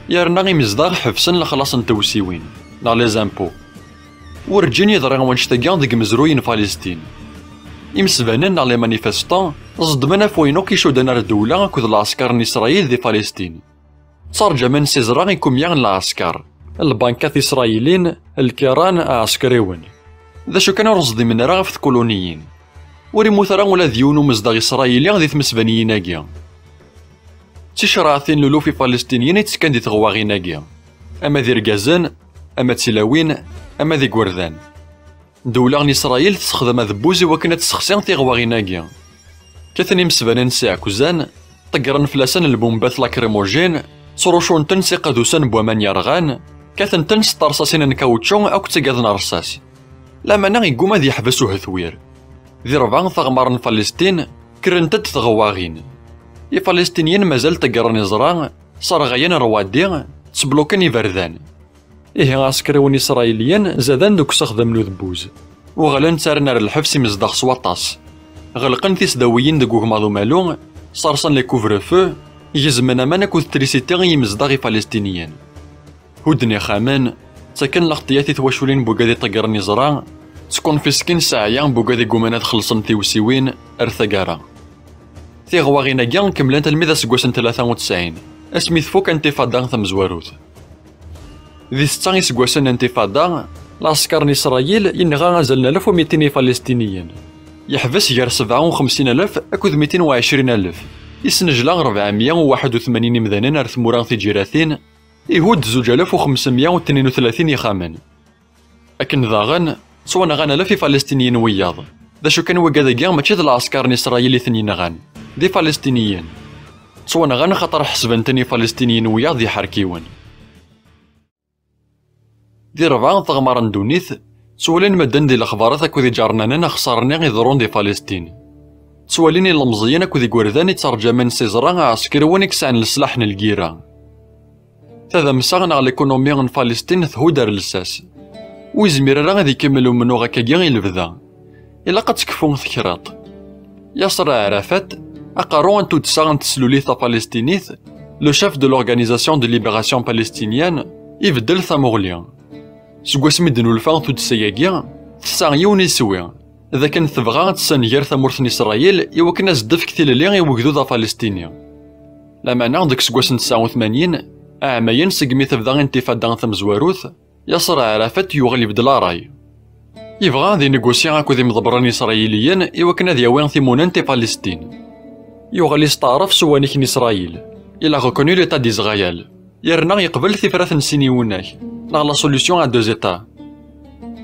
يارنا غي مزداغ حفصن لخلاص نتوسيوين نا لي زامبو. ورجين يضرغ وانشتاقيان ديك مزروين فلسطين. إمسفانن نا لي مانيفستان صدمنا فوينو كيشودن الدولة كود العسكر إسرائيل دي فلسطين. صار جمان سيزرا غيكم يان العسكر البنكات إسرائيلين الكيران عسكريون. ذا شو كانوا رصدي من رغف كولونيين وريمو ثرا ولا ديونو مزداغ إسرائيلي غادي ثمسفانيين أكيا. تشرعثين لولو في فلسطينيين يتسكن دي تغواغين أكيا. أما ذي رقازان أما تسلاوين أما ذي قوردان. دولة إسرائيل تستخدم ذبوزي وكانت تسخسين تغواغين أكيا. كثني مسفانين ساعة كوزان طقرن فلاسان البومبات لاكريموجين صروشون تنسي قدوسان بوامان يرغان كاثن تنس طرصاصين نكاوتشون أو كتقاذن رصاص. لما نغي قوما ذي يحبسو هثوير ذي ربعان ثغمارن فلسطين كرنتد ثغواغين. الفلسطينيين مازال تقرن إزران صار غيان روادي تسبلوكن يفردان. إيه عسكريون إسرائيليين زادان دوك سخدم ذبوز وغلان تارنا الحفسي مزداغ سواطاس غلقن تيسداويين دقوه ماضو مالو صارصن لي كوفر فو يجزمنا ما ناكو تريسيتي يمزداغي فلسطينيين. هودني خامان ساكن لاختياتي تواشولين بوكادي طقرن إزران تكون في سكين ساعيان بوكادي قومانات خلصن تيوسيوين أرثاقارا. ثيغواغينا كيان كملان تلميذ سكواسن 93 اسميث فوك انتفاضة ثمزواروث. ذي 6 سكواسن انتفاضة العسكر إسرائيل ينغى غازلنا 1200 فلسطينيين يحبس غير 57,000 أكد 220,000 يسنجلا 481 مذانين أرث موران في جيراثين يهود 2532 يخامن. أكن ذاغن سوانا غانا في فلسطينيين وياض ذا شو كان وكذا كاع ماشي العسكر الإسرائيلي ثنين غان دي فلسطينيين سوانا غانا خاطر حسبنتني فلسطينيين وياض يحركيون. دي 4 ثغمارن دونيث سوالين مدن دي الأخبارات أكو ذي جارنانا خسارني غيضرون دي فلسطين. سوالين المزيين أكو ذي قوردان يترجى من سيزرا عسكريون يكسعن السلاح نلقيرا. هذا مساغن على الإيكونوميا فلسطين ثهودر للساس ويزمير راه غادي يكملو منو غاكا كاع البدا إلا قد تكفون ثكراط. ياسر عرفات أقارو أن تودسا تسلوليثا فلسطينيث لو شاف دو لورغانيزاسيون دو ليبراسيون بالستينيان يبدل ثاموغليان. سكواس مدنو الفان تودساياكيا تسا يون يسوي إذا كان تبغى تسان غير ثمورث إسرائيل يوكنا زدف كثير اللي يوجدو ذا فلسطينيا. لما نعندك سكواس 89 أعمين سقمي تبدا انتفاضة ثمزواروث ياسر عرفات يوغل يبدل راي يبغى ذي نيغوسيا أكو ذي مضبران إسرائيليين يوكنا ذي وين ثيمونان تي فلسطين يوغل يستعرف سوانيك إسرائيل إلا غوكوني ليتا ديزغايال يرنا يقبل ثفرات نسينيوناك نا لا سوليسيون ا دو زيتا.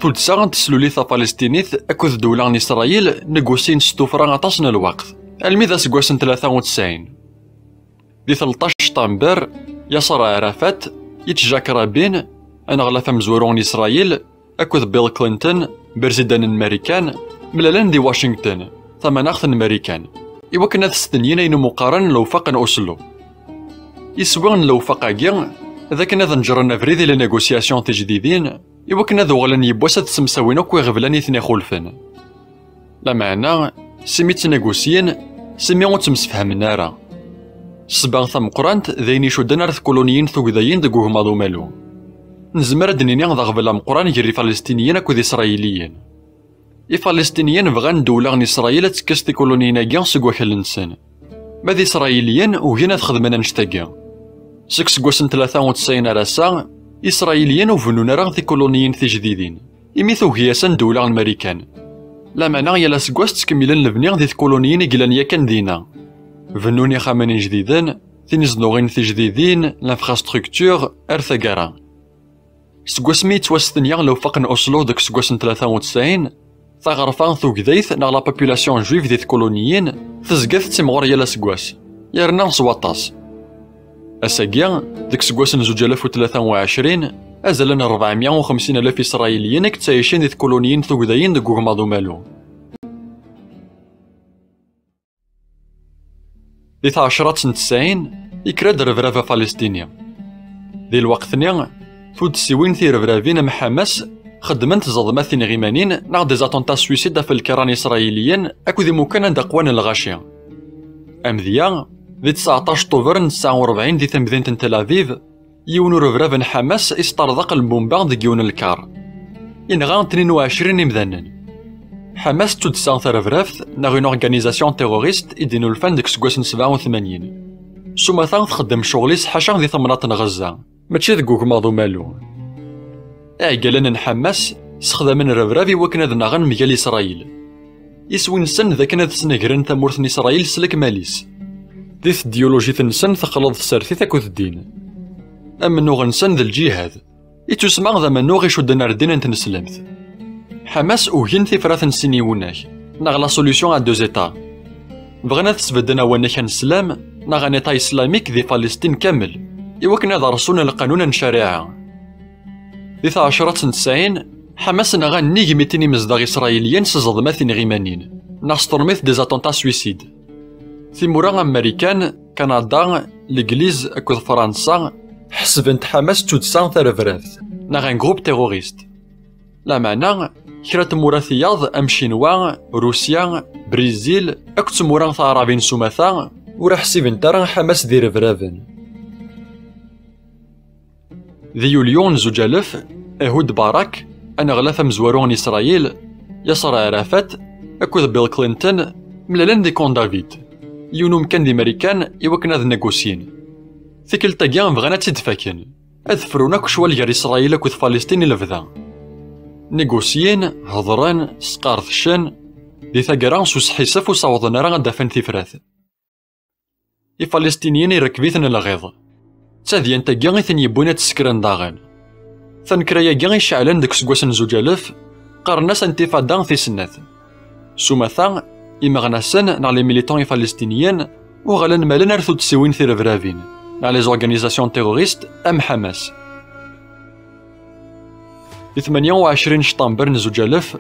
تولتسا تسلوليثا فلسطينيث أكو دولة إسرائيل نيغوسين ستوفرا عطاسنا الوقت الميدا سكواسن 93 دي 13 طنبر ياسر عرفات يتجاك رابين أنا غلا مزورون إسرائيل أكو بيل كلينتون برزيدان أمريكان ملالان دي واشنطن ثماناخ أمريكان يوكنا تستنيين أين مقارن لو فاقن أوسلو يسوان لو فاقاكيا إذا كنا ذا نجرنا فريدي لنيغوسياسيون تجديدين يوكنا ذو غلان يبواسا تسمساوين أكو يغفلان يثني خولفن لا معنى سمي تنيغوسيين سمي وتمسفهم نارا السباغ ثم قرانت ذيني شو دنارث كولونيين ثوكذايين دقوه ماضو مالو نزمر دنيني ذا غفلا مقران يجري فلسطينيين أكو ذي إسرائيليين الفلسطينيين بغان دولة إسرائيل تكستي كولونيين أكيان سقوا خلنسان ما ذي إسرائيليين وهنا تخدمنا نشتاقيا سكس قوسن 93 راسا إسرائيليين وفنونا راه ذي كولونيين ذي جديدين إميثو هياسان دولة الأمريكان لا معنى يلا سكواس تكملن لبنيا ذي كولونيين إقلان ياكن دينا فنوني خامنين جديدين تينزنوغين جديدين لانفراستركتور ارثاكارا. سكواسمي توستنيا لو فقن اوسلو داك سكواسن 93 ثغرفان ثوكديث نا لا بوبولاسيون جويف ديال الكولونيين تزقاث تيمغور يالا سكواس يرنا زواطاس. اساكيا ديك سكواسن 2023 ازالن 450 الف اسرائيليين كتعيشين ديال الكولونيين ثوكدايين ديك غومادو مالو. دي 1990 يكراد رفرافة فلسطينية. دي الوقت فود سيوين في رفرافين مع حماس خدمت زضمات غيمانين ناغ دي زاتونتا سويسيدا في الكران إسرائيليين أكو دي مكان عند أقوان الغاشية. أمذيا دي 19 طوفر 49 دي تمدينة تل أفيف يونو رفرافن حماس استرضق البومبار دي يون الكار ينغان 22 مذنن. حماس تودسان ثرفرافت ناغ اون اورغانيزاسيون تيروريست يدينو الفان ديك سكواسن 87 سومثان تخدم شغليس حاشا دي ثمناطن غزة ماشي ديك غوماضو مالو. اعقالن حماس استخدامن رفرافي وكنا ناغن ميال إسرائيل يسوي نسن ذاك ناد سنقرن ثمورث إسرائيل سلك ماليس ديث ديولوجي تنسن تخلط سارثي تاكوث الدين أما نوغ نسن ذا الجهاد يتسمع ذا منوغ يشدنا ردين انت نسلمت. حماس اوهين ثفرات نسينيوناك ناغ لا سوليسيون ا دو زيتا بغينا تسبدنا وانك نسلام ناغ نيتا اسلاميك ذي فلسطين كامل يوكنا ذا رسولنا القانون الشريعة. ذي 1990 حماس ناغا نيجي ميتيني مزداغ إسرائيليين سزضماثين غيمانين ناغ ستورميث دي زاتونتا سويسيد. ثمورا أمريكان كندا الإنجليز أكوذ فرنسا حسبنت حماس تودسان ثرفراث ناغ ان جروب تيروريست. لا معنى كرا تمورا ثياض أم شينوا روسيا بريزيل أكو تمورا ثعرابين سومثا ورا حسيبن ترى حماس دي رفرافن. ذي يوليون 2000 إهود باراك أنا غلاثة مزوارون إسرائيل ياسر عرفات أكو بيل كلينتون ملالان دي كون دافيد يونو مكان دي مريكان يوكنا ذا نيغوسيين ثيكل تاقيان بغانا تدفاكن أذفرونا كشوال غير إسرائيل أكو فلسطين لفذا نيغوسيين هضران سقارثشان دي ثاقران سوس حساف وصاوضنا راه دافن ثفراث. الفلسطينيين يركبيثن الغيظ تاذيان تاقيان ثن يبونا تسكران داغن ثنكرايا كاع يشعلن ديك سكواسن 2000 قارناس انتفاضة في سنات سومثا إمغناسن ناع لي ميليتون فلسطينيين وغالن مالن رثو تسوين في رفرافين ناع لي زورغانيزاسيون تيروريست أم حماس. في 28 شطنبر 2000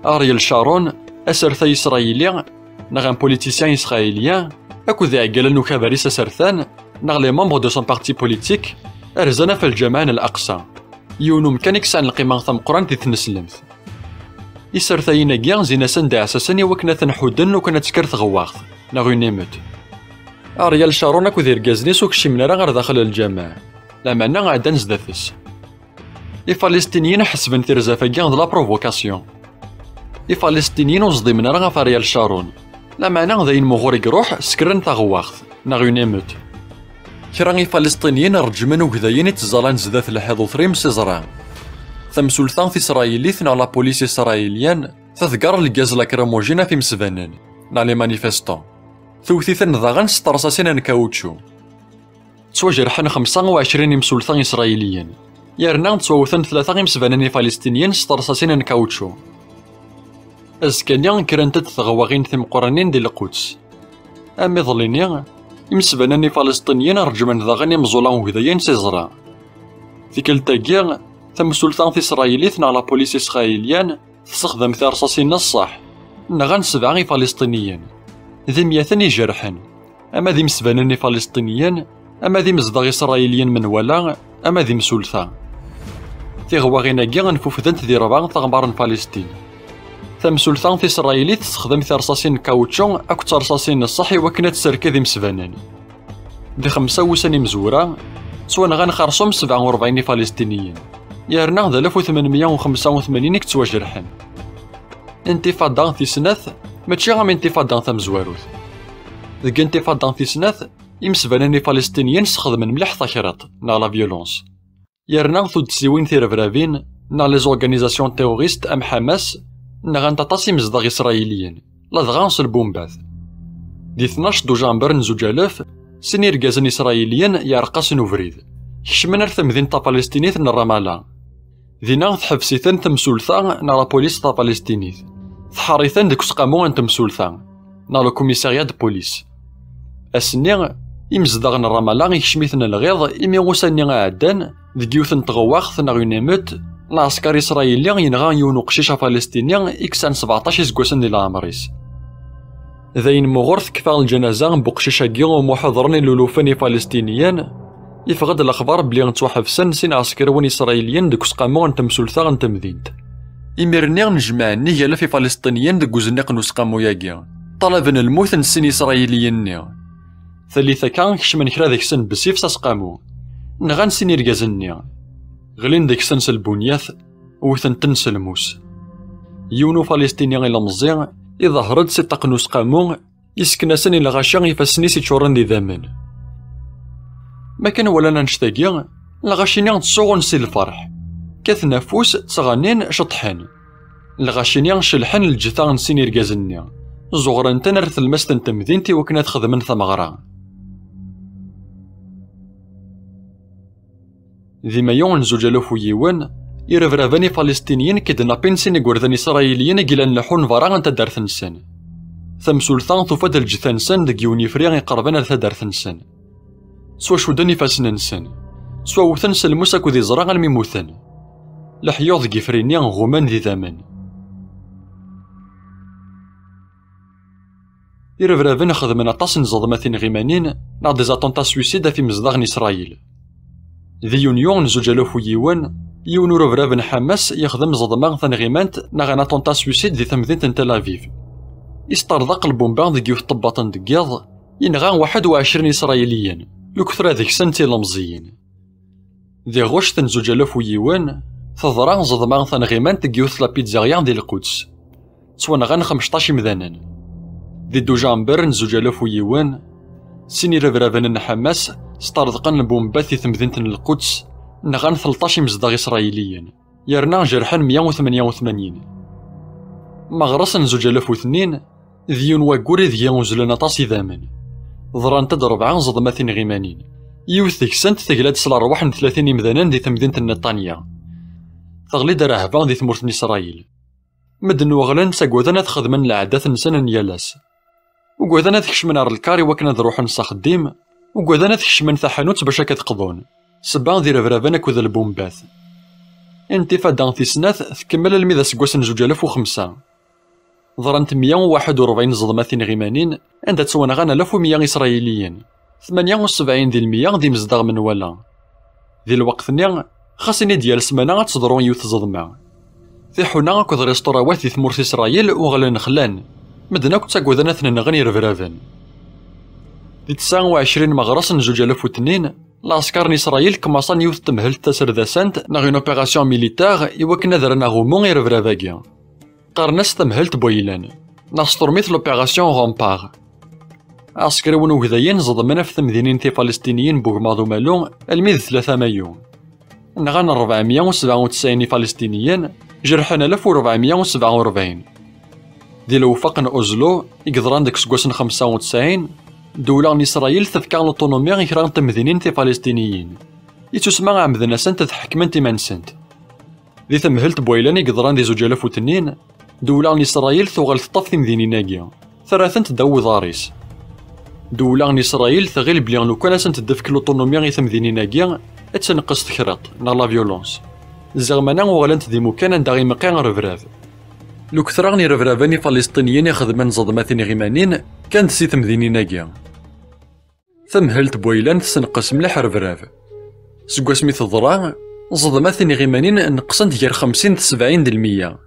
أريل شارون أسرثا إسرائيلي ناغ ان بوليتيسيان إسرائيليان أكو ذي عقال نوكافاريس أسرثان ناغ لي ممبر دو سون بارتي بوليتيك أرزانا في الجمعان الأقصى يونو مكانيكس عن القيمة ثم قران دي تنسلمت. إسرثاينا كيان زيناسان دي عساساني وكنا تنحودن وكنا تسكرث غواغ ناغ اون ايموت. أريال شارون أكو ذي ركازنيس وكشيمنا راه غير داخل الجامع لا معنى غادا نزدافس. الفلسطينيين حسبن تيرزافا كاع د لا بروفوكاسيون. الفلسطينيين وصدمنا راه في ريال شارون لا معنى ذاين مغوري يروح سكرن تاغواخ ناغ اون ايموت. كرا الفلسطينيين رجمن وكذاين يتزالان زداث الحيض ثريم سيزران. ثم سلطان في إسرائيلي ثنا لا بوليس إسرائيليان تذكر الغاز لاكريموجينا في مسفنن نا لي مانيفستون ثوثيثن ضاغن سترساسين نكاوتشو. تواجرحن 25 مسلطان إسرائيليين يرنا تسوثن 3 مسفنن فلسطينيين سترساسين نكاوتشو. أزكانيا كرنت تغواغين ثم قرانين ديال القدس. أمي ظلينيا مسفنن فلسطينيين رجمن ضاغن مزولان وكذاين سيزران. في كل تاقيا ثم سلطان في إسرائيلي ثنا لا بوليس إسرائيليان تستخدم في رصاصين الصح نغان 7 فلسطينيين ذي 200 يجرحن أما ذي مسفنن فلسطينيين أما ذي مزدغ إسرائيليين من ولا أما ذي مسلطان ذي غواغينا كيا غنفوفدنت ذي 4 ثغمار فلسطين. ثم سلطان في إسرائيلي تستخدم في رصاصين كاوتشو أكو رصاصين الصحي وكنا تسركا ذي مسفنن ذي 5 وسني مزورة سوا نغان خرصهم 47 فلسطينيين يرنا ذا 1885 كتواجرحن. انتفاضة في سناث ماشي غام انتفاضة ثم زواروث ذيك انتفاضة في سناث يمسفنني فلسطينيين استخدمن مليح ثكرات نا لا فيولونس يرنا ثود تسيوين في رفرافين نا لي زورغانيزاسيون تيروريست أم حماس نا غنتطاسي مزدغ إسرائيليين لا دغانس البومباث. دي 12 دجنبر 2000 سن يرقازن إسرائيليين يعرقاسن وفريد كشمن ارث مدينة فلسطينية رمالا. دينا تحبسيثن تمسولثا نا لابوليس تا فلسطينية، تحريثن ديك سقامو ان تمسولثا نا لو كوميساريا دو بوليس. اسني يمزدغن رمالا يكشميثن الغيظ إمي غوساني عدان ديك يوثن تغواخث نا غونيموت العسكر إسرائيلي ينغا يونو قشيشة فلسطيني إكسان 17 سكواسن ديال العمريس. ذاين مغورث كفا الجنازة بقشيشة كيغو محاضرين لولوفاني فلسطينيين يفقد الأخبار بلي غنتوحبسن سين عسكريين إسرائيليين ديك سقامو ان تمسولثا ان تمدينت. إميرني نجمع نيجالا في فلسطينيين ديك وزنيق نسقامو ياكيا طلبن الموت نسين إسرائيليين نيا. ثالثا كان كشمن كرا ديك سن بسيف ساسقامو نغان سين يرقازن غلين ديك سنس البنياث وثن تنس الموس. يونو فلسطيني غير مزيان يظهرد سي تقنوس قامون يسكناسن إلا غاشا يفاسني سي تشورن دي ذامن. ما كان ولا نشتاقي لغاشيني تسوغن سي الفرح كاث نفوس تغنين شطحان لغاشيني شلحن الجثا نسين يرقازني زغران تنرث المستن تمدينتي وكنا تخدمن ثمغرا. ذي مايون 2001 يرفرافاني فلسطينيين كيدنابين سين قوردان إسرائيليين كيلا نلحون فرا انت دارثنسن. ثمسولثان ثوفاد الجثانسن ديك يونيفريا يقربان لثا دارثنسن. سوا شودان يفاسننسن سوا وثن سلموس اكو ذي زرا غالمي موثن. لحيوض كيفرينيا غومان ذي ثمن. يرفرافان خدمن اطاس نزضماثين غيمانين نا دي زاتونتا سويسيد في مزدغن إسرائيل. ذي يونيون 2001 يونو رفرافن حماس يخدم زضمان ثنغيمانت ناغ ان طونتا سويسيد ذي ثمذينت تل افيف. يسترضق البومبان ديك يوث طباطن دكياض ينغا 21 إسرائيليين لكثرة ذيك سنتي لمزيين. ذي غوش 2001 تضرا زضمان ثنغيمانت ديك يوث لابيتزاريان ديال القدس تسوانغان 15 مذانن. ذي دجنبر 2001 سيني رفرافن حماس استرضقن البومبات في ثمذينت القدس نغان 13 مزدغ إسرائيليين يرنا جرحا 188. مغرس 2002 ذيون واكوري ذيون زلنا طاسي ذامن ضران تد 4 زضماثين غيمانين يوث ذيك سنت تقلاد سلار 31 مذانان دي ثمذينت النطانية تغليد رهبان دي ثمورث إسرائيل. مدن وغلان ساقوذانا تخدمن العادات نسان يالاس وقوذانا تكشمن ار الكاري وكنا ذروح نسخديم وقوذانا تكشمن ثحانوت باش كتقضون سبعة ذي رفرافان اكو ذا البومباث. انتفاضة في سنات تكمل الميدا سكواس 2005 ضرنت 141 زضماثين غيمانين عندها تسوانا غانا 1100 إسرائيليين 78 ذي المية ذي مزدغ من ولا. ذي الوقت نيا خاصني ديال سمانة تصدرون يوث زضمة ذي حونا اكو ذا ريستوراوات ذي ثمورث إسرائيل وغلان خلان مدنا كو تاكوذانا ثنغني رفرافان. ذي 29 مغرس 2002 العسكر إسرائيل كماصان يوث تمهل تسرداسانت ناغ اون اوبيراسيون ميليتار يوكنا درنا غومون غير فرافاكيا قارناس تمهلت بويلان ناستورميت لوبيراسيون غومبار. عسكري ونوكذايين زضمنا في ثمذينين تي فلسطينيين بوغماضو مالون الميد 3 مايو نغان 497 فلسطينيين جرحنا 1447. دي الوفاق اوزلو يقدران ديك سكواسن 95 دولة إسرائيل تذكر الأوتونوميا غير تمذينين تي فلسطينيين يتسمى عمذنا سنت تحكمن تيمان سنت. ذي تمهلت بويلان يقدران دي 2002 دولة إسرائيل ثغل تطف تمذينيناكيا ثلاثا تداو ضاريس. دولة إسرائيل تغيل بلي لو كان سنت تدفك الأوتونوميا غير تمذينيناكيا اتنقص تخرط نا لا فيولونس زغمانا وغلانت دي مكان داغي مقيان رفراف. لو كثراني رفرافاني فلسطينيين يخدمن زضماثين غيمانين كانت سي تمذينيناكيا تمهلت بويلان تسنقس مليح رفراف سكوا سميت ضرا زضماثين غيمانين نقصنت غير 50-70%.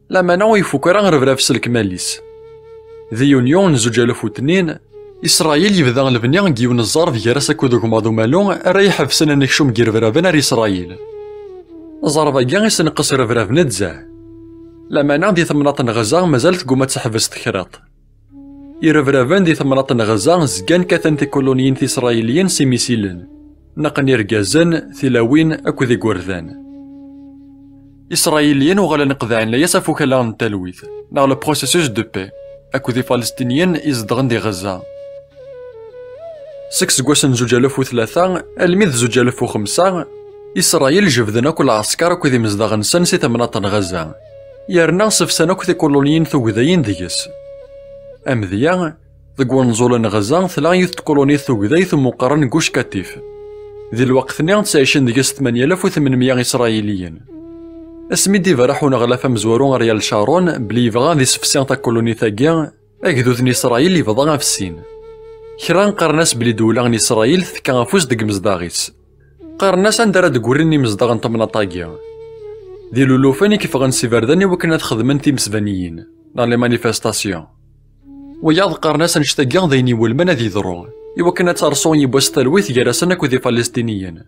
لما ناو يفكران رفراف سلك ماليس. ذي يونيون 2002 إسرائيل يبدا البنيان كيون الزار في جراس اكو دوكماضو مالون رايح في سنة نكشوم كي رفرافان ري إسرائيل زارفا كاع يسنقص رفراف نتزاه. لما ناو دي ثمنات غزة مازالت قوما تحبس تخراط يرفرافان دي ثمنات غزة زكان كاثن تي كولونيين تي إسرائيليين سي ميسيلن نقني ركازن ثلاوين اكو ذي قورذان إسرائيليين وغالا نقذعن لا يسافو كلان التلويث نا لو بروسيسوس دو بي أكو فلسطينيين يزدغن دي غزة. سكس سكواسن 2003 الميد 2005 إسرائيل جبدنا كل عسكر أكو ذي مزدغن سن سي تمناطن غزة يرنا سفسان أكو ذي كولونيين ثوغذاين ديس أمذيا ذك ونزولن غزة ثلا يث كولوني ثوغذاي ثم قرن قوش كتيف ذي الوقت نيان تعيشن ديس 8800 إسرائيليين اسمي دي فرحون غلافة مزورون ريال شارون بلي يبغى ذي سفسان تا كولوني ثاقيا أكذوذن إسرائيل يبغى في السين كران قرناس بلي دولة إسرائيل ثكا فوز دق مزداغيس قرناس عندها دقوريني مزداغن تمناطاقيا دي لولوفاني كيف غنسي فرداني وكنا تخدمن تيمسفانيين دان لي مانيفستاسيون وياض قرناس نشتاقيا ذيني ولمنا ذي ضرو إوا كنا تارسون يبوس تلويث جراسنا كو ذي فلسطينيين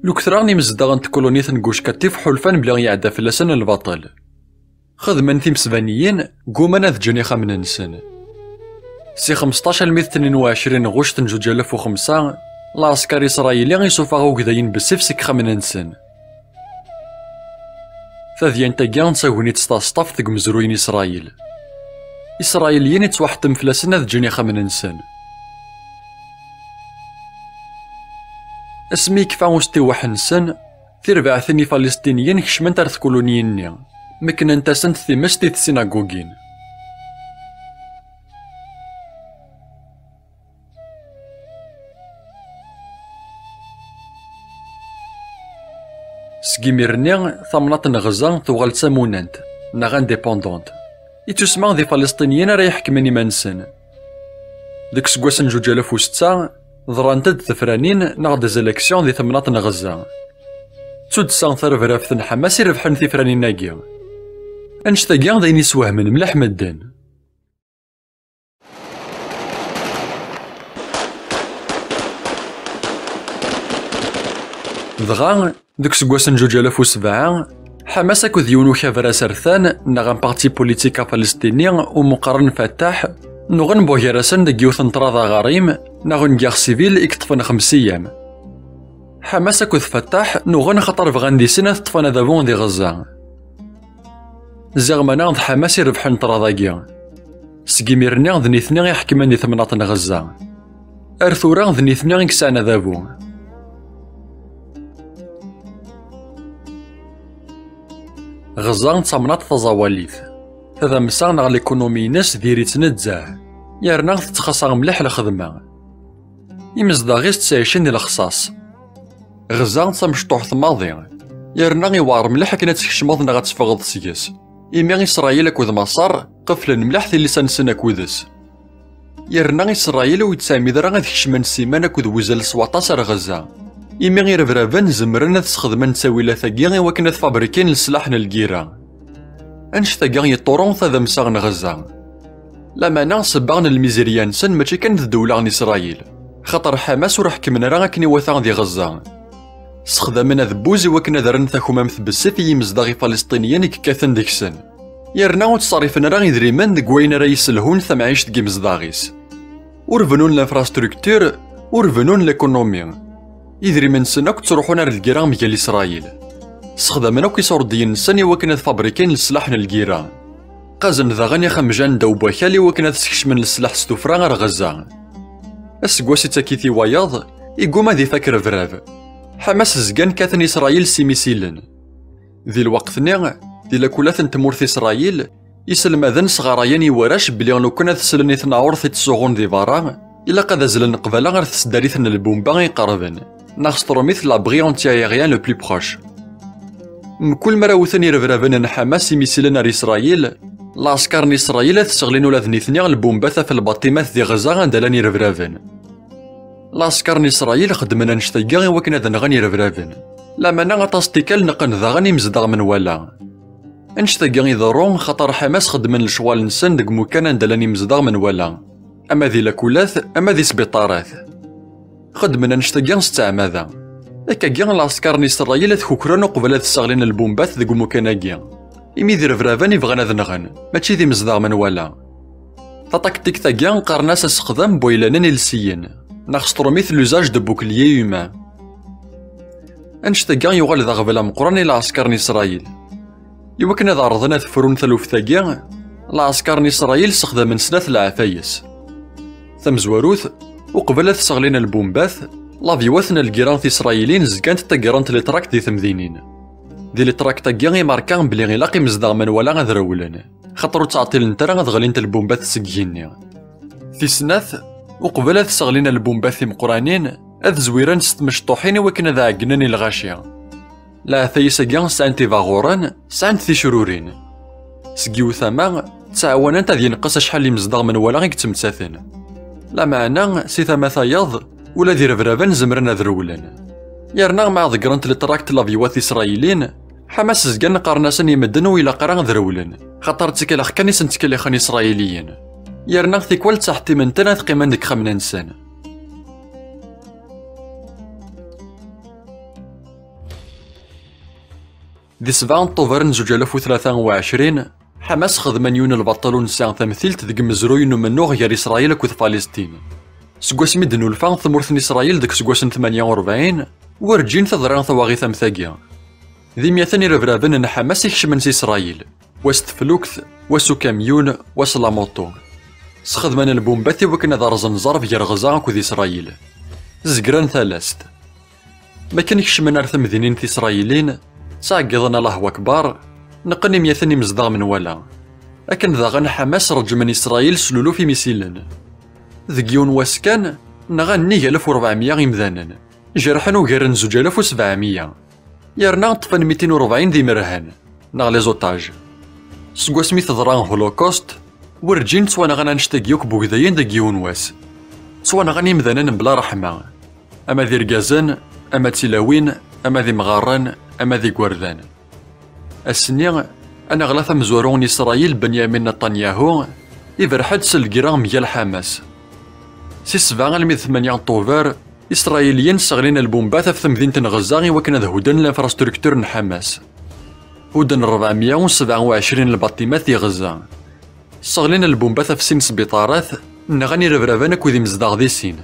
لوكثراني مزداغن تكولوني ثنقوش كتيف حلفان بلا يعدا فلاسن الباطل خدمن تيمسفانيين قومنا ذجني خامن نسن سي 15/22 غشت 2005 العسكر إسرائيلي يسوفاغو كداين بسيف سيك خامن نسن ثاذيان تاقيان تساويني تسطاف ثق مزروين إسرائيليين يتوحتم فلاسن ذجني خامن نسن اسمي كفا وستيوح نسن ثيربع ثني فلسطينيين كشمن تارث كولونيين مكن انتسن ثيمستي السيناغوغين سكيميرني ثمنات غزة توغال تسامونانت ناغ انديبوندونت يتسمع ذي فلسطينيين راه يحكمن يمانسن ديك سكواسن 2006 ضرانتد ثفرانين ناغ دي زيليكسيون ذي ثمنات غزة تود سانثر فرافتن حماس يربحن ثفرانين ناقيا انشتاقيا ذين يسوهمن ملاح مدن دغا ديك سكواسن 2007 حماس أكو ذيونو خافرا سرثان ناغ بارتي بوليتيكا فلسطيني ومقارن فتاح نغن بوهيراسن ديك يوث نطراضا غريم ناغن جاغ سيفيل اكتفن 5 أيام حماس أكو فتاح نغن خطر فغاندي سنة طفنا دافون دي غزة زغما ناغ حماس يربحن طراضاكيا سكيميرني ذني ثني يحكمان دي ثمناطن غزة أرثورا ذني ثني يكسانا دافو غزة تصمنات تزاواليث هذا مساغ ناغ ليكونومي ناس ديري تنتزاه يارنا تتخاصا مليح الخدمة يمزداغيس تسايشن دي الخصاص غزة تمشطوح ثماضي يارنا يوار مليح كنا تكشمض ناغ تفغض سياس إيمي إسرائيل أكوذ مصر قفلن مليح ذي لسان سنة كوذس يارنا إسرائيل ويتسامي ذرا غاد كشمان السيمانة كوذ وزال 17 غزة إيمي غير برافان زمرنا تسخدمن تساويلا ثاقيا وكنا تفابريكين لسلاح الكيرا أنش ثاقيا يطورون ثاذا مساغن غزة لما نغصباغن الميزيريان سن ماشي كانت دولة عن إسرائيل خاطر حماس ورح كمنا راه كني وثاغ دي غزة سخدمنا ذبوزي وكنا ذرن ثاكومام ثبسف يمزداغي فلسطينيين كاثن ديك السن يرنا وتصريفنا راه يدريمان ديك وين راه يسلهون ثمعيش ديك مزداغيس ورفنون لانفراستركتور ورفنون ليكونومي يدريمان سناك تروحون للكيران ميال إسرائيل سخدمنا كيصور ديال نساني وكنا فابريكين لسلاح الكيران قازن ذا غني خمجان داوبا خالي وكنا تسكش من السلاح ستوفرا غير غزة السكواسي تاكيتي وياض يقوم ذي فاكر فراف حماس زقان كاثن إسرائيل سيميسيلن ذي الوقت نيغ دي لاكولات تمورث إسرائيل يسلم ذن صغارياني وراش بلي لو كنا تسلني ثناورث تسوغون ذي فارا إلا قد زلن قبالا غير تسداريثن البومبا يقربن ناخسترو مثل لابغي أونتي أيغيان لو بلو بروش مكل مرة وثني رفرافن حماس يميسيلن على إسرائيل العسكر إسرائيل تسغلين ولا ذنيثنيا البومباثا في الباطيمات دي غزة غندلاني رفرافن العسكر إسرائيل خدمنا نشتاقا وكنا ذنغاني رفرافن لما نغطاستيكال نقن ذا غني مزدغ من ولا نشتاقا يضرون خطر حماس خدمن الشوال نسن دق مكان ندلاني مزدغ من ولا أما ذي لاكولاث أما ذي سبيطارات خدمنا نشتاقا ستعماذا هكا كاع العسكر إسرائيل تخوكرون قبل تسغلين البومبات دق مكاناكيا إمي ذي رفرافان يبغانا ذنغن ماشي ذي مزدغ من ولا تطاكتيك تاكيا قارناس استخدام بويلانان إلسيين ناخسترو مثل لوزاج دو بوكليي يومان أنشتاقا يوغال ذا غبلا مقران إلى عسكر إسرائيل يوكنا ذا رضنا ثفرون ثلوف تاكيا العسكر من إسرائيل استخدمن سلاث العفايس. ثمزواروث وقبل تسغلين البومباث لافيوثنا الكيران إسرائيليين زكانت تاكيرانت لي تراك دي ثمذينين. دي لي تراك تاكيا ماركان بلي غيلاقي مزدغ من ولا غذرولن خاطر تعطي لنترا غدغلين البومباث سكيني. في سناث وقبل تسغلين البومباث مقرانين أذ زويران ستمشطوحين وكنا ذا عقناني الغاشية. لا ثيساقيا سانتي فاغوران سانت ثي شرورين. سكيو ثما تعاونا تا ينقص شحال لي مزدغ من ولا غيك تمتاثن. لا معنى سي ثما ثايض ولا دي رفرافان زمرنا ذرولن. يرنا مع ذكرنت لتراكت لافيوات إسرائيليين حماس زكان قارناسن يمدن ويلا قران ذرولن خاطر تكالخ كان يسنتكالخان إسرائيليين. يرنا ثيكوال تحتي من تنا تقيمان ديك خمنا نسان. دي 7 طوفر 2023 حماس خدمان يون البطلون نسان تمثيلت ديك مزروين منو غير إسرائيل كوث فلسطين. سكواس ميدنو الفان ثمورثن إسرائيل ديك سكواس 48 ورجين تضران ثواغي ثمثاقيا. ذي ميثاني رفرافن ان حماس يكشمن سي إسرائيل واست فلوكث واسو كاميون واس لاموطو. سخدمان البومباثي وكنا دار زنزار في غزا كوذ إسرائيل. زقران ثلاث. ما كان يكشمن ارث مدينين في إسرائيلين تعقضنا الله كبار نقني ميثاني مزدغ من ولا. لكن ذا حماس رجع من إسرائيل سلولو في ميسيلن. ذكيون واسكان نغني 1400 إمذانا جرحن وغيرن 2700 يرنا طفن 240 ذي مرهان نغ لي زوتاج. سكوا سميث ضران هولوكوست ورجين توانا غانا نشتاقيوك بوكذاين ذكيون واس توانا غاني مذانا بلا رحمة. أما ذي رقازان أما تيلاوين أما ذي مغاران أما ذي قوردان. السنين أنا غلاثة مزورون إسرائيل بنيامين نتنياهو يفرحد سلقيران ميال حماس. سي 7 طوفر إسرائيليين سغلين البومباث في مدينة غزة وكان هودن الانفراستركتور ن حماس. هودن 427 الباطيمات في غزة. سغلين البومباث في سين سبيطارات نغني رفرافانك وذي مزداغ ذي سين.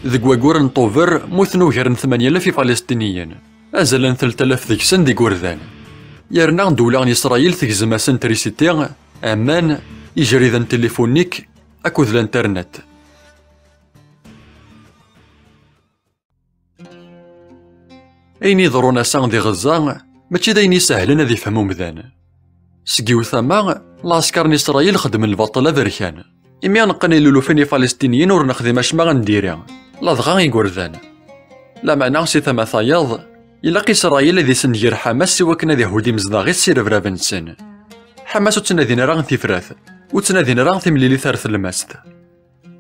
ذك واقور طوفر موثنو غير 8000 فلسطينيين أزلن 3000 ذيك سن دي قوردان. يرنا دولة إسرائيل تجزم سنتريسيتي أمان يجري ذن تليفونيك أكوذ الانترنت. أين يضرونا سان دي غزة ماشي داين يسهلن ذي فهمو مذان. سكيو ثما العسكر ن إسرائيل خدم البطلة ذركان. إمي نقني لولوفين فلسطينيين ور نخدم اش ما غنديرها لا دغا يقوردان. لا معنى سي ثما ثايض يلاقي إسرائيل ذي سنجير حماس سوا كنا ذي هودي مزداغي سير فرافن سن. حماس وتنادين راه تيفراث وتنادين راه تمليلي ثارث الماست.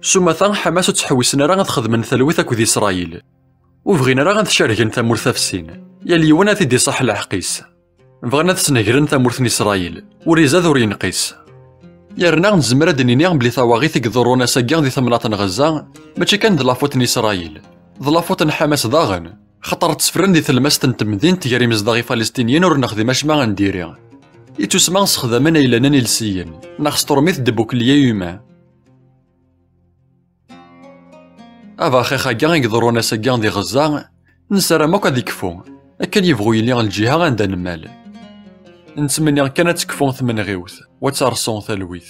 سوما ثان حماس وتحوسنا راه تخدم ثلوث أكو ذي إسرائيل. وبغينا راه تشاركن ثمورث في السين يلي وانا تدي صح الحقيس. بغينا تسنهرن ثمورث إسرائيل وريزاد ور ينقيس. يرنا نزمر دنيني بلي ثواغيث يقدرونا ساكان ذي ثمنات غزة ماشي كان د لافوت إسرائيل د لافوت حماس ضاغن خطر تسفرن دي ثلمست نتمدين تياري مزداغي فلسطينيين ور نخدم اش ما غنديري. يتسمى سخدمنا إلا ناني لسيين ناخ ستورميث دبوكليا يوما. أفا خيخا كاع يقدرونا ساكان دي غزة نسرا ماك غادي يكفو أكن يبغو يلي الجهة غندا المال. نتمنى كانت تكفون ثمن غيوث وترسون ثلويث.